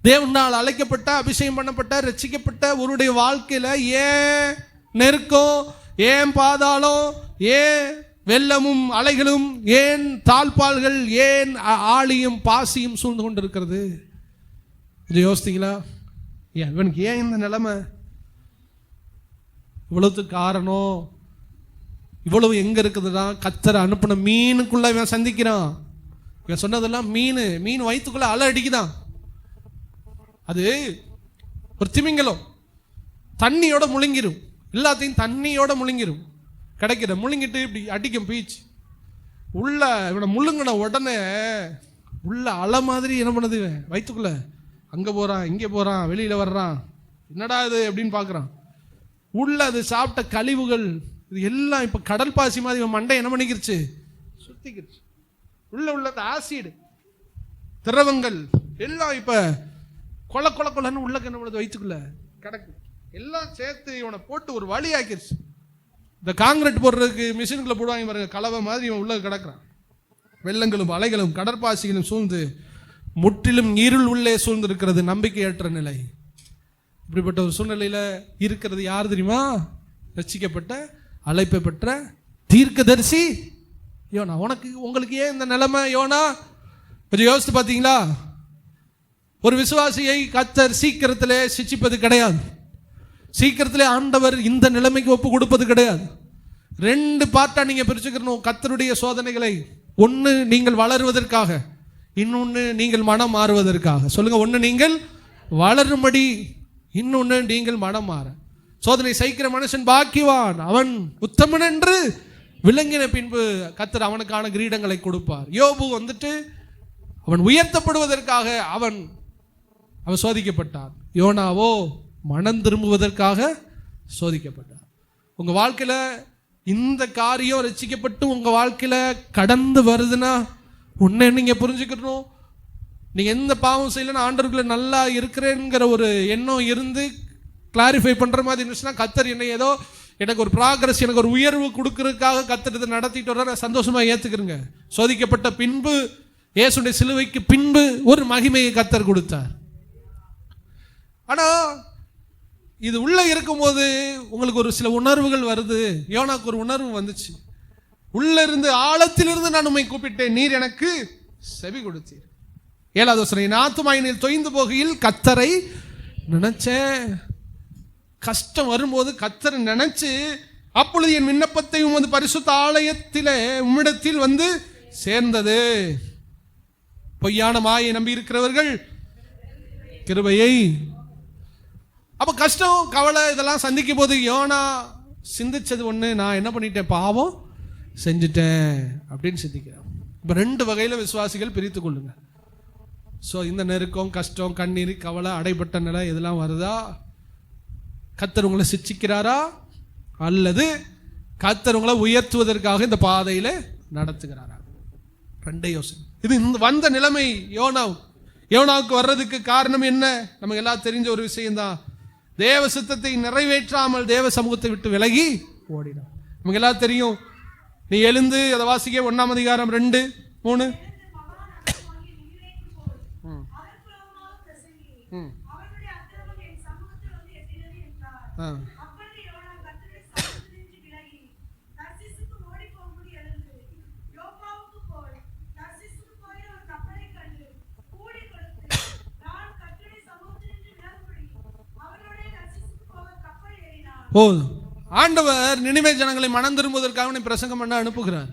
தேவனால் அழைக்கப்பட்ட, அபிஷேகம் பண்ணப்பட்ட, ரட்சிக்கப்பட்ட ஒருடைய வாழ்க்கையில ஏன் நெருக்கம், ஏன் பாதாளம், ஏன் வெள்ளமும் அலைகளும், ஏன் தாழ்பால்கள், ஏன் ஆளியும் பாசியும் சூழ்ந்து கொண்டிருக்கிறது? இது யோசித்தீங்களா? இவனுக்கு ஏன் இந்த நிலைமை? இவ்வளவுக்கு காரணம் இவ்வளவு எங்க இருக்குதுன்னா, கர்த்தர் அனுப்பின மீனுக்குள்ள இவன் சந்திக்கிறான். இவன் சொன்னதெல்லாம் மீன் வயிற்றுக்குள்ள அலை அடிக்குதான். அது ஒரு திமிங்கலம் தண்ணியோட முழுங்கிரும், எல்லாத்தையும் தண்ணியோட முழுங்கிரும். கிடைக்கிற முழுங்கிட்டு இப்படி அடிக்கும் பீச் உள்ள. இவனை முழுங்கின உடனே உள்ள அலை மாதிரி என்ன பண்ணுது? வயிற்றுக்குள்ள அங்க போறான், இங்கே போறான், வெளியில வர்றான். என்னடா இது அப்படின்னு பாக்குறான். உள்ள அது சாப்பிட்ட கழிவுகள் இது எல்லாம் இப்ப கடல் பாசி மாதிரி இவன் மண்டை என்ன பண்ணிக்கிருச்சு? சுத்திக்கிருச்சு. உள்ள ஆசிட் திரவங்கள் எல்லாம் இப்ப கொல கொல கொலன்னு உள்ள என்ன பண்ணுது? வயிற்றுக்குள்ள கிடக்கு. எல்லாம் சேர்த்து இவனை போட்டு ஒரு வழி ஆக்கிருச்சு. இந்த காங்கிரீட் போடுறதுக்கு மிஷின்களை போடுவாங்க பாருங்க, கலவை மாதிரி இவன் உள்ள கிடக்குறான். வெள்ளங்களும் அலைகளும் கடற்பாசிகளும் சூழ்ந்து முற்றிலும் இருள் உள்ளே சூழ்ந்து இருக்கிறது. நம்பிக்கையற்ற நிலை. இப்படிப்பட்ட ஒரு சூழ்நிலையில இருக்கிறது யார் தெரியுமா? ரட்சிக்கப்பட்ட, அழைப்பை பெற்ற தீர்க்கதரிசி யோனா. உங்களுக்கு ஏன் இந்த நிலைமை? யோனா கொஞ்சம் யோசித்து பார்த்தீங்களா? ஒரு விசுவாசியை கர்த்தர் சீக்கிரத்திலே சிட்சிப்பது கிடையாது. சீக்கிரத்திலே ஆண்டவர் இந்த நிலைமைக்கு ஒப்பு கொடுப்பது கிடையாது. ரெண்டு பார்ட்டா நீங்க பிரிச்சுக்கணும் கர்த்தருடைய சோதனைகளை. ஒன்று நீங்கள் வளருவதற்காக, இன்னொன்று நீங்கள் மனம் மாறுவதற்காக. சொல்லுங்க, ஒன்று நீங்கள் வளரும்படி, இன்னொன்று நீங்கள் மனம் மாற. சோதனை சகிக்கிற மனுஷன் பாக்கியவான், அவன் உத்தமன் என்று விளங்கின பின்பு கர்த்தர் அவனுக்கான கிரீடங்களை கொடுப்பார். யோபு வந்துட்டு அவன் உயர்த்தப்படுவதற்காக அவன் சோதிக்கப்பட்டான். யோனாவோ மனம் திரும்புவதற்காக சோதிக்கப்பட்டார். உங்க வாழ்க்கையில இந்த காரியம் ரட்சிக்கப்பட்டு உங்க வாழ்க்கையில கடந்து வருதுன்னா உன்னை நீங்க புரிஞ்சுக்கணும். நீங்க எந்த பாவம் செய்யலன்னு ஆண்டவர்களை நல்லா இருக்கிறேங்கிற ஒரு எண்ணம் இருந்து கிளாரிஃபை பண்ற மாதிரி இருந்துச்சுன்னா, கர்த்தர் என்னை ஏதோ எனக்கு ஒரு ப்ராக்ரஸ், எனக்கு ஒரு உயர்வு கொடுக்கறதுக்காக கர்த்தர் இதை நடத்திட்டு வர சந்தோஷமா ஏத்துக்கிறேங்க. சோதிக்கப்பட்ட பின்பு, இயேசுடைய சிலுவைக்கு பின்பு ஒரு மகிமையை கர்த்தர் கொடுத்தார். ஆனா இது உள்ள இருக்கும்போது உங்களுக்கு ஒரு சில உணர்வுகள் வருது. யோனாக்கு ஒரு உணர்வு வந்துச்சு. உள்ள இருந்து, ஆழத்திலிருந்து நான் உம்மை கூப்பிட்டேன், நீர் எனக்கு செவி கொடுத்தீர். 7வது வசனம், என் ஆத்துமாயினில் தொய்ந்து போகையில் கர்த்தரை நினைச்சேன். கஷ்டம் வரும்போது கர்த்தரை நினைச்சு, அப்பொழுது என் விண்ணப்பத்தை உமது பரிசுத்த ஆலயத்திலே உம்மிடத்தில் வந்து சேர்ந்தது. பொய்யான மாயை நம்பி இருக்கிறவர்கள் கிருபையை. அப்ப கஷ்டம், கவலை இதெல்லாம் சந்திக்கும் போது யோனா சிந்திச்சது ஒண்ணு, நான் என்ன பண்ணிட்டேன்? பாவம் செஞ்சுட்டேன் அப்படின்னு சிந்திக்கிறேன். இப்ப ரெண்டு வகையில விசுவாசிகள் பிரித்து கொள்ளுங்க. ஸோ இந்த நெருக்கம், கஷ்டம், கண்ணீர், கவலை, அடைபட்ட நிலை இதெல்லாம் வருதா? கர்த்தர் உங்களை சிட்சிக்கிறாரா, அல்லது கர்த்தர் உங்களை உயர்த்துவதற்காக இந்த பாதையில நடத்துகிறாரா? ரெண்டே யோசனை. இது வந்த நிலைமை யோனாவுக்கு வர்றதுக்கு காரணம் என்ன? நமக்கு எல்லாம் தெரிஞ்ச ஒரு விஷயம்தான். தேவ சித்தத்தை நிறைவேற்றாமல் தேவ சமூகத்தை விட்டு விலகி ஓடினான். நமக்கு எல்லாம் தெரியும். நீ எழுந்து அதை வாசிக்க 1ஆம் அதிகாரம் 2-3. போதும். ஆண்டவர் நினிவே ஜனங்களை மனம் திரும்புவதற்காக பிரசங்கம் பண்ண அனுப்புகிறார்.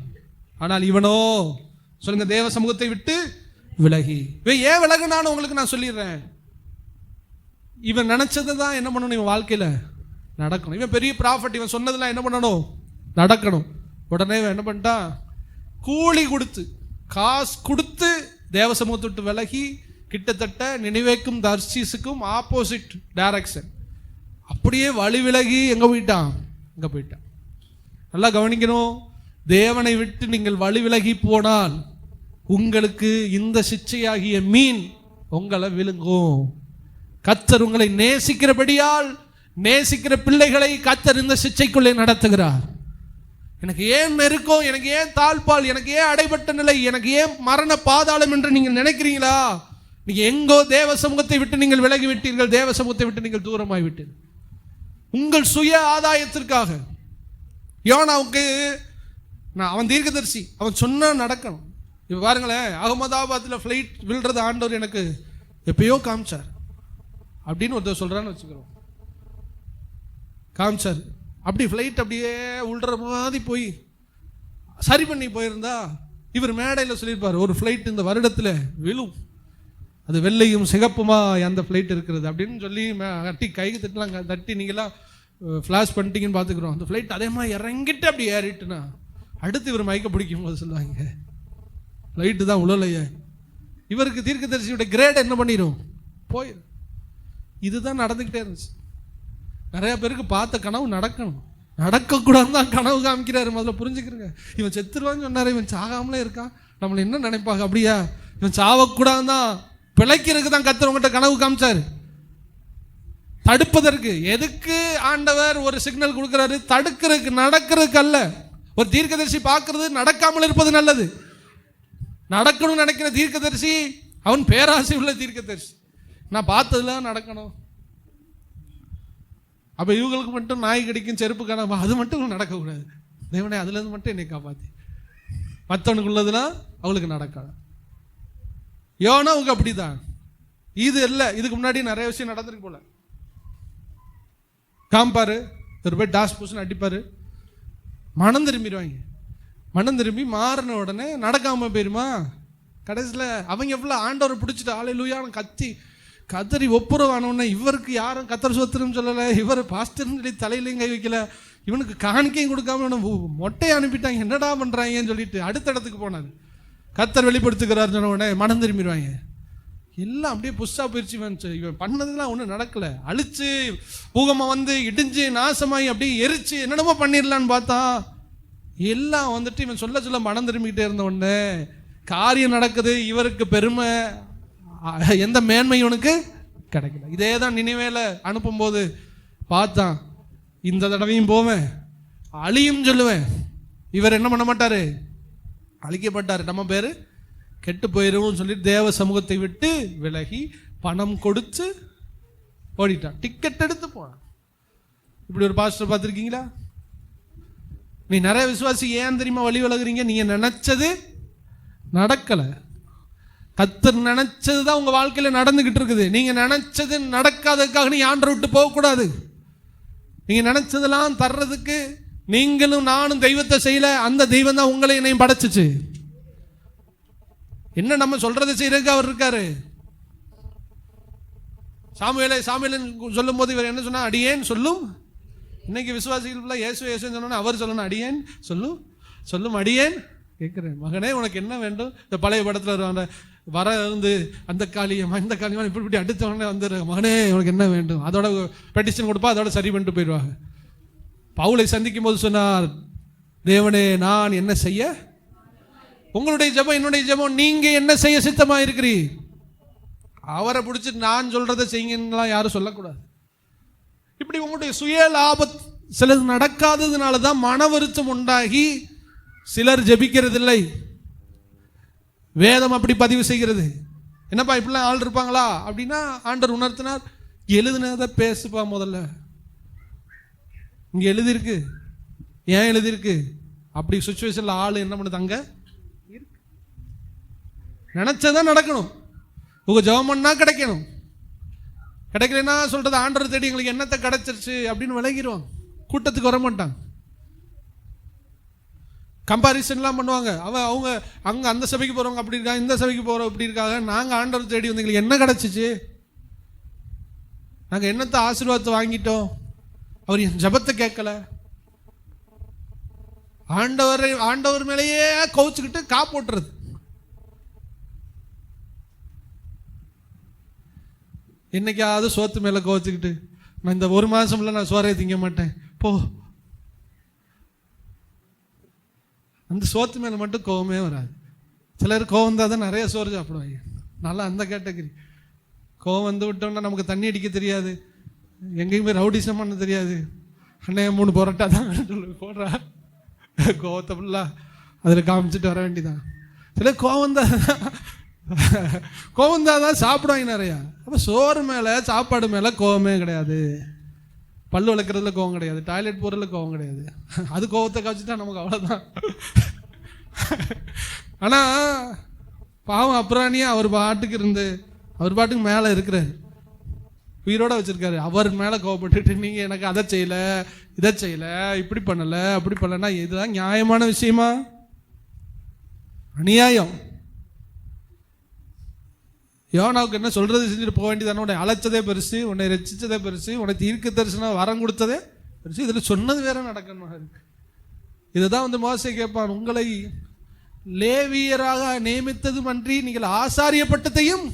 ஆனால் இவனோ சொல்லுங்க, தேவ சமூகத்தை விட்டு விலகி. ஏன் விலகுனான்னு உங்களுக்கு நான் சொல்லிடுறேன். இவன் நினைச்சதை தான் என்ன பண்ணணும், இவன் வாழ்க்கையில நடக்கணும். இவன் பெரிய ப்ராஃபிட், இவன் சொன்னதெல்லாம் என்ன பண்ணணும், நடக்கணும். உடனே என்ன பண்ணிட்டான், கூலி கொடுத்து காசு கொடுத்து தேவ சமூகத்தை விட்டு விலகி கிட்டத்தட்ட நினைவேக்கும் தர்சீசுக்கும் ஆப்போசிட் டைரக்ஷன், அப்படியே வழி விலகி எங்க போயிட்டான். நல்லா கவனிக்கணும். தேவனை விட்டு நீங்கள் வழி விலகி போனால் உங்களுக்கு இந்த சிச்சையாகிய மீன் உங்களை விழுங்கும். கர்த்தர் உங்களை நேசிக்கிறபடியால் நேசிக்கிற பிள்ளைகளை கர்த்தர் இந்த சிச்சைக்குள்ளே நடத்துகிறார். எனக்கு ஏன் நெருக்கம், எனக்கு ஏன் தாழ்பால், எனக்கு ஏன் அடைபட்ட நிலை, எனக்கு ஏன் மரண பாதாளம் என்று நீங்கள் நினைக்கிறீங்களா? நீங்க எங்கோ தேவ சமூகத்தை விட்டு நீங்கள் விலகி விட்டீர்கள், தேவ சமூகத்தை விட்டு நீங்கள் தூரமாய் விட்டீர்கள் உங்கள் சுய ஆதாயத்திற்காக. யோனாவுக்கு அவன் தீர்க்கதரிசி, அவன் சொன்னா நடக்கணும். இப்போ பாருங்களேன், அகமதாபாத்தில் ஃப்ளைட் விழுறது ஆண்டவர் எனக்கு எப்பயோ காமிச்சார் அப்படின்னு ஒருத்தர் சொல்றான்னு வச்சுக்கிறோம். காமிச்சார், அப்படி ஃப்ளைட் அப்படியே உள்ற மாதிரி போய் சரி பண்ணி போயிருந்தா இவர் மேடையில் சொல்லியிருப்பார், ஒரு ஃப்ளைட் இந்த வருடத்தில் விழும், அது வெள்ளையும் சிகப்புமா அந்த ஃப்ளைட் இருக்கிறது அப்படின்னு சொல்லி கட்டி கைக்கு தட்டலாம், தட்டி நீங்களாம் ஃப்ளாஷ் பண்ணிட்டீங்கன்னு பார்த்துக்கிறோம். அந்த ஃப்ளைட் அதே மாதிரி இறங்கிட்டு அப்படி ஏறிட்டுனா அடுத்து இவர் மயக்க பிடிக்கும் போது சொல்லுவாங்க, ஃப்ளைட்டு தான் உழலையே. இவருக்கு தீர்க்கதரிசியோட கிரேட் என்ன பண்ணிடும், போயிடும். இதுதான் நடந்துக்கிட்டே இருந்துச்சு. நிறைய பேருக்கு பார்த்த கனவு நடக்கணும், நடக்கக்கூடாது தான் கனவு காமிக்கிறாரு. முதல்ல புரிஞ்சுக்கிறங்க. இவன் செத்துருவான்னு சொன்னாரு, இவன் சாகாமலே இருக்கான், நம்மளை என்ன நினைப்பாங்க, அப்படியா இவன் சாவக்கூடாது தான், பிழைக்கிறதுக்கு தான் கர்த்தர் உங்கள்கிட்ட கனவு காமிச்சாரு, தடுப்பதற்கு. எதுக்கு ஆண்டவர் ஒரு சிக்னல் கொடுக்கிறாரு? தடுக்கிறதுக்கு, நடக்கிறதுக்கு அல்ல. ஒரு தீர்க்கதரிசி பார்க்கறது நடக்காமல் இருப்பது நல்லது. நடக்கணும்னு நினைக்கிற தீர்க்கதரிசி அவன் பேராசை உள்ள தீர்க்கதரிசி, நான் பார்த்ததுல நடக்கணும். அப்ப இவங்களுக்கு மட்டும் நாய் கடிக்கும் செருப்பு காணாம அது மட்டும் நடக்கக்கூடாது. தேவனே அதுல இருந்து மட்டும் என்னை காப்பாத்தி, மற்றவனுக்கு உள்ளதுலாம் அவளுக்கு நடக்காது. யோனாவுக்கு அப்படிதான். இது இல்லை, இதுக்கு முன்னாடி நிறைய விஷயம் நடந்திருக்கு போல. காம்பாரு, ஒரு போய் டாஸ் பூசன் அடிப்பாரு, மனம் திரும்பிடுவாங்க. மனம் திரும்பி மாறின உடனே நடக்காம போயிருமா. கடைசியில் அவங்க எவ்வளோ ஆண்டவரை பிடிச்சிட்டு ஆலையிலூயான்னு கத்தி கத்தரி ஒப்புரவானோடனே இவருக்கு யாரும் கத்தர் சொத்துன்னு சொல்லலை, இவர் பாஸ்டர்னு சொல்லி தலையிலையும் கை வைக்கல, இவனுக்கு காணிக்கையும் கொடுக்காம மொட்டையை அனுப்பிட்டாங்க, என்னடா பண்ணுறாங்கன்னு சொல்லிட்டு அடுத்த இடத்துக்கு போனார். கத்தர் வெளிப்படுத்துகிறார் சொன்ன உடனே மனம் திரும்பிடுவாங்க. எல்லாம் அப்படியே புதுசாக போயிடுச்சு. இவன் பண்ணதுலாம் ஒன்றும் நடக்கலை, அழிச்சு பூகமாக வந்து இடிஞ்சு நாசமாகி அப்படியே எரிச்சு என்னென்னமோ பண்ணிடலான்னு பார்த்தா எல்லாம் வந்துட்டு இவன் சொல்ல சொல்ல மனம் திரும்பிக்கிட்டே இருந்த உடனே காரியம் நடக்குது. இவருக்கு பெருமை, எந்த மேன்மை இவனுக்கு கிடைக்கல. இதே தான் நினைவேல அனுப்பும்போது பார்த்தான், இந்த தடவையும் போவேன் அழியும் சொல்லுவேன். இவர் என்ன பண்ண மாட்டாரு, அழிக்கப்பட்டாரு, நம்ம பேரு கெட்டு போயிடும் சொல்லிட்டு தேவ சமூகத்தை விட்டு விலகி பணம் கொடுத்து ஓடிட்டான், டிக்கெட் எடுத்து போனான். இப்படி ஒரு பாஸ்டர் பார்த்துருக்கீங்களா? நீ நிறைய விசுவாசி ஏன் தெரியுமா வழி விலகுறீங்க? நீங்க நினைச்சது நடக்கல. கர்த்தர் நினைச்சது தான் உங்க வாழ்க்கையில நடந்துகிட்டு இருக்குது. நீங்க நினைச்சது நடக்காததுக்காக நீ ஆண்டரை விட்டு போகக்கூடாது. நீங்க நினைச்சதெல்லாம் தர்றதுக்கு நீங்களும் நானும் தெய்வத்தை செய்யல, அந்த தெய்வம் தான் உங்களை என்னையும் படைச்சிச்சு. என்ன நம்ம சொல்றதை செய்யறதுக்கு அவர் இருக்காரு. சாமுவேலன் சொல்லும் போது இவர் என்ன சொன்னா, அடியேன் சொல்லும். இன்னைக்கு விசுவாசிகள் இயேசு இயேசுன்னு சொன்னா அவர் சொல்லணும், அடியேன் சொல்லும் அடியேன் கேட்கிறேன். மகனே உனக்கு என்ன வேண்டும்? இந்த பழைய படத்துல வர இருந்து அந்த காலியமா இந்த காலியமா இப்படி அடுத்த உடனே வந்துரு, மகனே உனக்கு என்ன வேண்டும், அதோட பெட்டிஷன் கொடுப்பா, அதோட சரி பண்ணிட்டு போயிடுவாங்க. பவுலை சந்திக்கும் போது சொன்னார், தேவனே நான் என்ன செய்ய, உங்களுடைய ஜெபம் என்னுடைய ஜெபம், நீங்க என்ன செய்ய சித்தமா இருக்கிறீ. அவரை பிடிச்சிட்டு நான் சொல்றதை செய்யுங்கன்னா யாரும் சொல்லக்கூடாது. இப்படி உங்களுடைய சுய லாபம் சிலது நடக்காததுனால தான் மன வருத்தம் உண்டாகி சிலர் ஜெபிக்கிறது இல்லை. வேதம் அப்படி பதிவு செய்கிறது. என்னப்பா இப்படிலாம் ஆள் இருப்பாங்களா அப்படின்னா ஆண்டவர் உணர்த்தினார், எழுதுனதை பேசுப்பா. முதல்ல இங்க எழுதியிருக்கு, ஏன் எழுதியிருக்கு, அப்படி சுச்சுவேஷன்ல ஆள் என்ன பண்ணுது, அங்க நினைச்சதான் நடக்கணும். உங்க ஜெபம் பண்ணா கிடைக்கணும், கிடைக்கலன்னா சொல்றது ஆண்டவர் தேடி எங்களுக்கு என்னத்தை கிடைச்சிருச்சு அப்படின்னு விளங்கிடுவாங்க. கூட்டத்துக்கு வர மாட்டாங்க. கம்பாரிசன்லாம் பண்ணுவாங்க. அவங்க அங்கே அந்த சபைக்கு போகிறவங்க அப்படி இருக்காங்க, இந்த சபைக்கு போகிறவங்க அப்படி இருக்காங்க. நாங்கள் ஆண்டவர் தேடி வந்து எங்களுக்கு என்ன கிடச்சிச்சு? நாங்கள் என்னத்தை ஆசீர்வாதத்தை வாங்கிட்டோம்? அவர் என் ஜபத்தை கேட்கல. ஆண்டவர் மேலேயே கவுச்சுக்கிட்டு காப்போட்டுறது. என்னைக்காவது சோத்து மேலே கவுச்சுக்கிட்டு நான் இந்த ஒரு மாதம்ல நான் சோறையை திங்க மாட்டேன் போ, அந்த சோத்து மேலே மட்டும் கோவமே வராது. சிலர் கோவம் தான் நிறைய சோறு சாப்பிடுவாங்க. நல்லா அந்த கேட்டகரி. கோவம் வந்து விட்டோம்னா நமக்கு தண்ணி அடிக்க தெரியாது, எங்கேயுமே ரவுடிசம் பண்ண தெரியாது. அண்ணே 3 பரோட்டா தான் போடுறா, கோவத்தை ஃபுல்லாக அதில் காமிச்சிட்டு வர வேண்டியதான். சில கோவம் தான் சாப்பிடுவாங்க நிறையா. அப்போ சோறு மேலே சாப்பாடு மேலே கோவமே கிடையாது. பல்லு வளர்க்குறதுல கோவம் கிடையாது, டாய்லெட் போகிறதுல கோவம் கிடையாது. அது கோவத்தை காய்ச்சிட்டா நமக்கு அவ்வளோதான். ஆனால் பாவம் அப்புறானியா அவர் பாட்டுக்கு இருந்து அவர் பாட்டுக்கு மேலே இருக்கிறார், உயிரோட வச்சிருக்காரு. அவர் மேலே கோவப்பட்டுட்டு நீங்கள் எனக்கு அதை செய்யலை, இதை செய்யலை, இப்படி பண்ணலை, அப்படி பண்ணலைன்னா இதுதான் நியாயமான விஷயமா? அநியாயம். யோனாவுக்கு என்ன சொல்றது செஞ்சுட்டு போக வேண்டியதானே? உன்னை அழைச்சதே பெருசு, உன்னை ரட்சிச்சதே பெருசு, உன்னை தீர்க்க தரிசனம் வரம் கொடுத்ததே பெருசு, இதில் சொன்னது வேற நடக்கணும் இருக்கு. இதுதான் வந்து மோசே கேட்பான், உங்களை லேவியராக நியமித்ததும் அன்றி நீங்கள் ஆசாரிய பட்டத்தையும்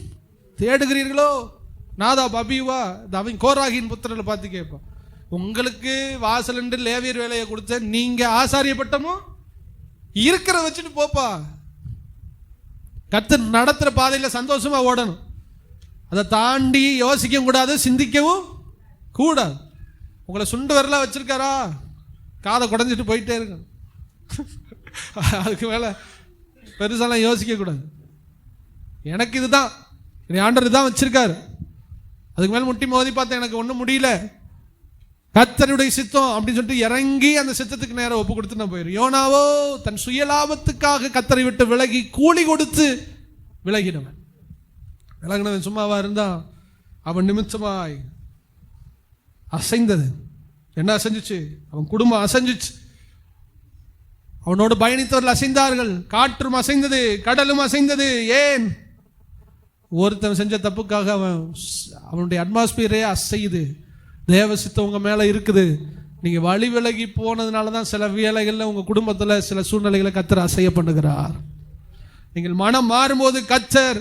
தேடுகிறீர்களோ? நாதா பபிவா அவன் கோராகின் புத்திரர்களை பார்த்து கேட்பான், உங்களுக்கு வாசல் என்று லேவியர் வேலையை கொடுத்த நீங்க ஆசாரிய பட்டமும் இருக்கிற வச்சுட்டு போப்பா. கர்த்தர் நடத்துகிற பாதையில் சந்தோஷமா ஓடணும். அதை தாண்டி யோசிக்கவும் கூடாது, சிந்திக்கவும் கூடாது. உங்களை சுண்டு வரலாம் வச்சிருக்காரா, காதை குடஞ்சிட்டு போயிட்டே இருக்கு. அதுக்கு மேலே பெருசாலாம் யோசிக்க கூடாது. எனக்கு இதுதான் என் ஆண்டவர் தான் வச்சிருக்காரு, அதுக்கு மேலே முட்டி மோதி பார்த்தேன், எனக்கு ஒன்றும் முடியல, கர்த்தருடைய சித்தம் அப்படின்னு சொல்லிட்டு இறங்கி அந்த சித்தத்துக்கு நேரம் ஒப்பு கொடுத்து நான் போயிடும். யோனாவோ தன் சுயலாபத்துக்காக கர்த்தரை விட்டு விலகி கூலி கொடுத்து விலகினவன் சும்மாவா இருந்தா? அவன் நிமித்தமாய் அசைந்தது. என்ன அசைஞ்சிச்சு? அவன் குடும்பம் அசைஞ்சிச்சு. அவனோடு பயணித்தவர்கள் அசைந்தார்கள். காற்றும் அசைந்தது, கடலும் அசைந்தது. ஏன்? ஒருத்தன் செஞ்ச தப்புக்காக அவனுடைய அட்மாஸ்பியரே அசையுது. தேவ சித்தம் உங்க மேல இருக்குது. நீங்க வழி விலகி போனதுனால தான் சில வேலைகளில் உங்க குடும்பத்தில் சில சூழ்நிலைகளை கர்த்தர் அசைய பண்ணுகிறார். நீங்கள் மனம் மாறும்போது கர்த்தர்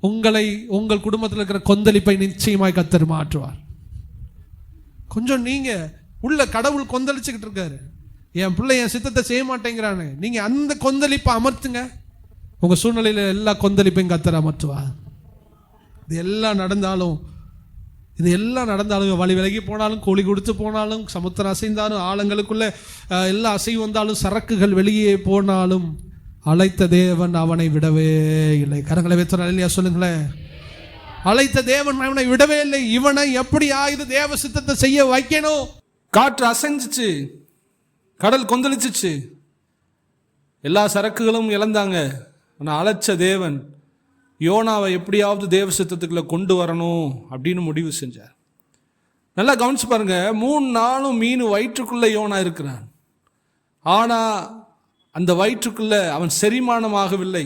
உங்களை உங்கள் குடும்பத்தில் இருக்கிற கொந்தளிப்பை நிச்சயமாய் கர்த்தர் மாற்றுவார். கொஞ்சம் நீங்க உள்ள கடவுள் கொந்தளிச்சுக்கிட்டு இருக்காரு, என் பிள்ளை என் சித்தத்தை செய்ய மாட்டேங்கிறானு, நீங்க அந்த கொந்தளிப்பை அமர்த்துங்க. உங்க சூழ்நிலையில எல்லா கொந்தளிப்பையும் கர்த்தர் அமர்த்துவார். இது எல்லாம் நடந்தாலும் வழி விலகி போனாலும், கூலி கொடுத்து போனாலும், சமுத்திரம் அசைந்தாலும், ஆழங்களுக்குள்ள எல்லா அசைவு வந்தாலும், சரக்குகள் வெளியே போனாலும், அழைத்த தேவன் அவனை விடவே இல்லை. கரங்களை வைத்து இல்லையா சொல்லுங்களேன். அழைத்த தேவன் அவனை விடவே இல்லை. இவனை எப்படி ஆயுத தேவ சித்தத்தை செய்ய வைக்கணும்? காற்று அசைஞ்சிச்சு, கடல் கொந்தளிச்சிச்சு, எல்லா சரக்குகளும் இழந்தாங்க. ஆனால் அழைச்ச தேவன் யோனாவை எப்படியாவது தேவ சித்தத்துக்குள்ள கொண்டு வரணும் அப்படின்னு முடிவு செஞ்சார். நல்லா கவனிச்சு பாருங்க, 3 நாளும் மீன் வயிற்றுக்குள்ள யோனா இருக்கிறான். ஆனா அந்த வயிற்றுக்குள்ள அவன் செரிமானமாகவில்லை.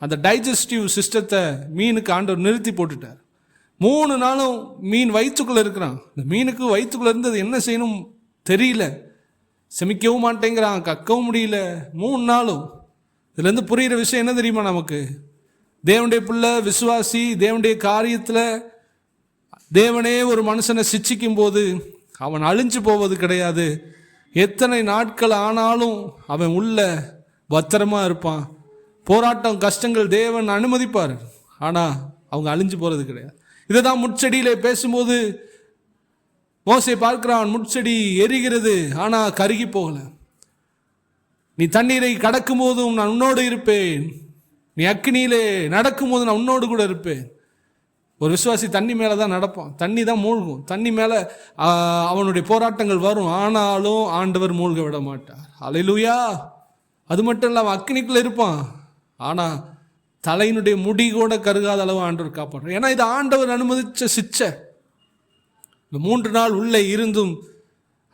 அந்த டைஜஸ்டிவ் சிஸ்டத்தை மீனுக்கு ஆண்டவர் நிறுத்தி போட்டுட்டார். 3 நாளும் மீன் வயிற்றுக்குள்ள இருக்கிறான். இந்த மீனுக்கு வயிற்றுக்குள்ள இருந்தது என்ன செய்யணும் தெரியல, செமிக்கவும் மாட்டேங்கிறான், கக்கவும் முடியல. 3 நாளும். இதுல இருந்து புரிகிற விஷயம் என்ன தெரியுமா? நமக்கு தேவனுடைய பிள்ளை விசுவாசி தேவனுடைய காரியத்தில் தேவனே ஒரு மனுஷனை சிச்சிக்கும் போது அவன் அழிஞ்சு போவது கிடையாது. எத்தனை நாட்கள் ஆனாலும் அவன் உள்ள பத்திரமா இருப்பான். போராட்டம் கஷ்டங்கள் தேவன் அனுமதிப்பார், ஆனால் அவங்க அழிஞ்சு போகிறது கிடையாது. இதை தான் முட்செடியிலே பேசும்போது மோசே பார்க்கிறான். முட்செடி எரிகிறது, ஆனால் கருகி போகல. நீ தண்ணீரை கடக்கும் போதும் நான் உன்னோடு இருப்பேன், நீ அக்கினியிலே நடக்கும் போது நான் உன்னோடு கூட இருப்பேன். ஒரு விசுவாசி தண்ணி மேலே தான் நடப்பான், தண்ணி தான் மூழ்கும், தண்ணி மேலே அவனுடைய போராட்டங்கள் வரும், ஆனாலும் ஆண்டவர் மூழ்க விட மாட்டார். அல்லேலூயா. அது மட்டும் இல்லை, அவன் அக்கினிக்குள்ளே இருப்பான், ஆனால் தலையினுடைய முடி கூட கருகாத அளவு ஆண்டவர் காப்பாற்றார். ஏன்னா இது ஆண்டவர் அனுமதிச்ச சிச்சை. இந்த 3 நாள் உள்ளே இருந்தும்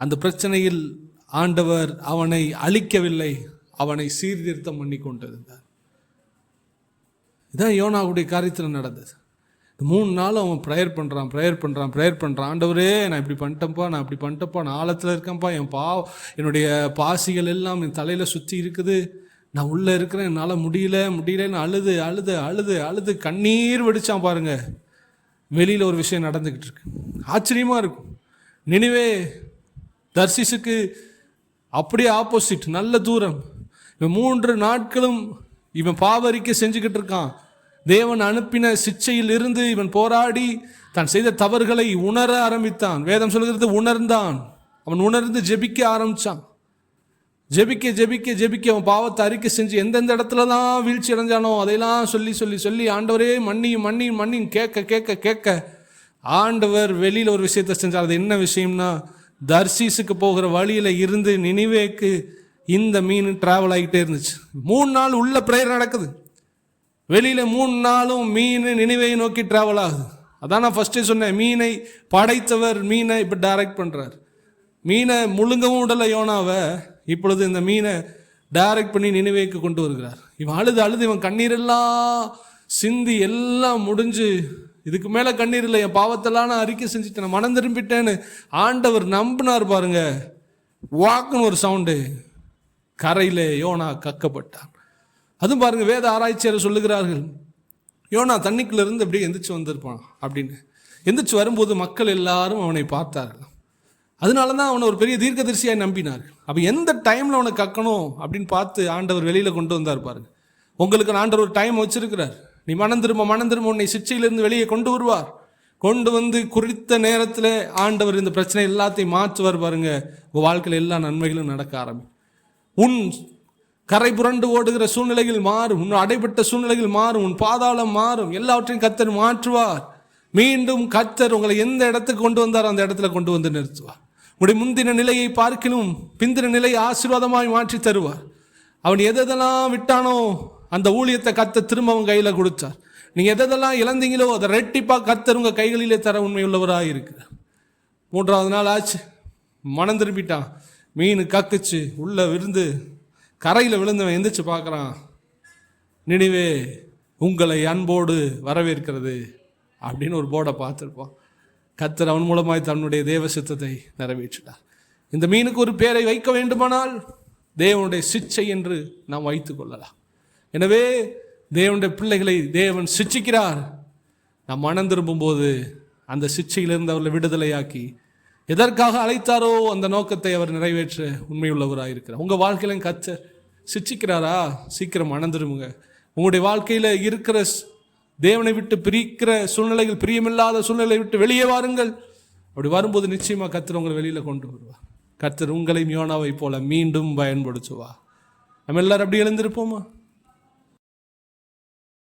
அந்த பிரச்சனையில் ஆண்டவர் அவனை அழிக்கவில்லை, அவனை சீர்திருத்தம் பண்ணி கொண்டிருந்தார். இதான் யோனாவுடைய காரியத்தில் நடந்தது. 3 நாள் அவன் ப்ரேயர் பண்ணுறான். ஆண்டவரே, நான் இப்படி பண்ணிட்டேன்ப்பா, நான் அப்படி பண்ணிட்டேன்ப்பா, நான் ஆழத்தில் இருக்கேன்ப்பா, என்னுடைய பாசிகள் எல்லாம் என் தலையில் சுற்றி இருக்குது, நான் உள்ளே இருக்கிறேன், என்னால் முடியலன்னு அழுது அழுது அழுது அழுது கண்ணீர் வெடிச்சான் பாருங்க. வெளியில் ஒரு விஷயம் நடந்துக்கிட்டு இருக்கு. ஆச்சரியமாக இருக்கும். நினிவே தர்சீசுக்கு அப்படியே ஆப்போசிட், நல்ல தூரம். இவன் 3 நாட்களும் இவன் பாவரிக்கை செஞ்சுக்கிட்டு இருக்கான். தேவன் அனுப்பின சிச்சையில் இருந்து இவன் போராடி தான் செய்த தவறுகளை உணர ஆரம்பித்தான். வேதம் சொல்கிறது உணர்ந்தான். அவன் உணர்ந்து ஜெபிக்க ஆரம்பித்தான். ஜெபிக்க அவன் பாவத்தை அறிக்கை செஞ்சு எந்தெந்த இடத்துல தான் வீழ்ச்சி அடைஞ்சானோ அதையெல்லாம் சொல்லி ஆண்டவரே மன்னியும் கேட்க ஆண்டவர் வெளியில் ஒரு விஷயத்தை செஞ்சார். அது என்ன விஷயம்னா, தர்சீசுக்கு போகிற வழியில் இருந்து நினிவேக்கு இந்த மீன் டிராவல் ஆகிட்டே இருந்துச்சு. 3 நாள் உள்ள பிரேயர் நடக்குது. வெளியில் 3 நாளும் மீன் நினிவேயை நோக்கி டிராவல் ஆகுது. அதான் நான் ஃபர்ஸ்டே சொன்னேன், மீனை படைத்தவர் மீனை இப்போ டைரக்ட் பண்ணுறார். மீனை முழுங்கவும் விடலை யோனாவை, இப்பொழுது இந்த மீனை டைரக்ட் பண்ணி நினிவேக்கு கொண்டு வருகிறார். இவன் அழுது இவன் கண்ணீரெல்லாம் சிந்தி எல்லாம் முடிஞ்சு, இதுக்கு மேலே கண்ணீர் இல்லை, என் பாவத்தெல்லாம் நான் அறிக்கை செஞ்சுட்டேன், மனம் திரும்பிட்டேன்னு ஆண்டவர் நம்பினார் பாருங்க. வாக்குன்னு ஒரு சவுண்டு, கரையில் யோனா கக்கப்பட்டான். அதுவும் பாருங்க, வேத ஆராய்ச்சியாளர் சொல்லுகிறார்கள், யோனா தண்ணிக்குள்ள இருந்து அப்படியே எந்திரிச்சு வந்திருப்பான் அப்படின்னு. எந்திரிச்சு வரும்போது மக்கள் எல்லாரும் அவனை பார்த்தார்கள். அதனால தான் அவனை ஒரு பெரிய தீர்க்கதரிசியாய் நம்பினார்கள். அப்போ எந்த டைமில் அவனை கக்கணும் அப்படின்னு பார்த்து ஆண்டவர் வெளியில் கொண்டு வந்தார் பாருங்க. உங்களுக்கு ஆண்டவர் ஒரு டைம் வச்சிருக்கிறார். நீ மனம் திரும்ப உன்னை சிச்சையிலிருந்து வெளியே கொண்டு வருவார். கொண்டு வந்து குறித்த நேரத்தில் ஆண்டவர் இந்த பிரச்சனை எல்லாத்தையும் மாற்றுவார் பாருங்க. உங்கள் வாழ்க்கையில் எல்லா நன்மைகளும் நடக்க ஆரம்பிக்கும். உன் கரை புரண்டு ஓடுகிற சூழ்நிலைகள் மாறும், உன் அடைபட்ட சூழ்நிலைகள் மாறும், உன் பாதாளம் மாறும், எல்லாவற்றையும் கர்த்தர் மாற்றுவார். மீண்டும் கர்த்தர் உங்களை எந்த இடத்துக்கு கொண்டு வந்தாரோ அந்த இடத்துல கொண்டு வந்து நிறுத்துவார். உங்களுடைய முந்தின நிலையை பார்க்கிலும் பிந்தின நிலையை ஆசீர்வாதமாய் மாற்றி தருவார். அவன் எதெல்லாம் விட்டானோ அந்த ஊழியத்தை கர்த்தர் திரும்ப அவன் கையில் கொடுத்தார். நீங்கள் எதெல்லாம் இழந்தீங்களோ அதை ரெட்டிப்பாக கர்த்தர் உங்கள் கைகளிலே தர உண்மையுள்ளவராக இருக்கிறார். 3ஆவது நாள் ஆச்சு, மனம் திரும்பிட்டான். மீன் கக்குச்சு, உள்ள விருந்து கரையில் விழுந்தவன் எந்திரிச்சு பார்க்குறான். நினிவே உங்களை அன்போடு வரவேற்கிறது அப்படின்னு ஒரு போர்டை பார்த்துருப்பான். கர்த்தர் அவன் மூலமாய் தன்னுடைய தேவ சித்தத்தை நிறைவேற்றினார். இந்த மீனுக்கு ஒரு பேரை வைக்க வேண்டுமானால் தேவனுடைய சிச்சை என்று நாம் வைத்து கொள்ளலாம். எனவே தேவனுடைய பிள்ளைகளை தேவன் சிச்சிக்கிறார். நாம் மனம் திரும்பும்போது அந்த சிச்சையிலிருந்து அவர்களை விடுதலையாக்கி எதற்காக அழைத்தாரோ அந்த நோக்கத்தை அவர் நிறைவேற்ற உண்மையுள்ளவராக இருக்கிறார். உங்கள் வாழ்க்கையிலும் கர்த்தர் சிச்சிக்கிறாரா? சீக்கிரம் மனம் திரும்புங்க. உங்களுடைய வாழ்க்கையில் இருக்கிற தேவனை விட்டு பிரிக்கிற சூழ்நிலைகள், பிரியமில்லாத சூழ்நிலை விட்டு வெளியே வாருங்கள். அப்படி வரும்போது நிச்சயமாக கர்த்தர் உங்களை வெளியில் கொண்டு வருவார். கர்த்தர் உங்களையும் யோனாவை போல மீண்டும் பயன்படுத்துவார். நம்ம எல்லாரும் அப்படி எழுந்திருப்போமா?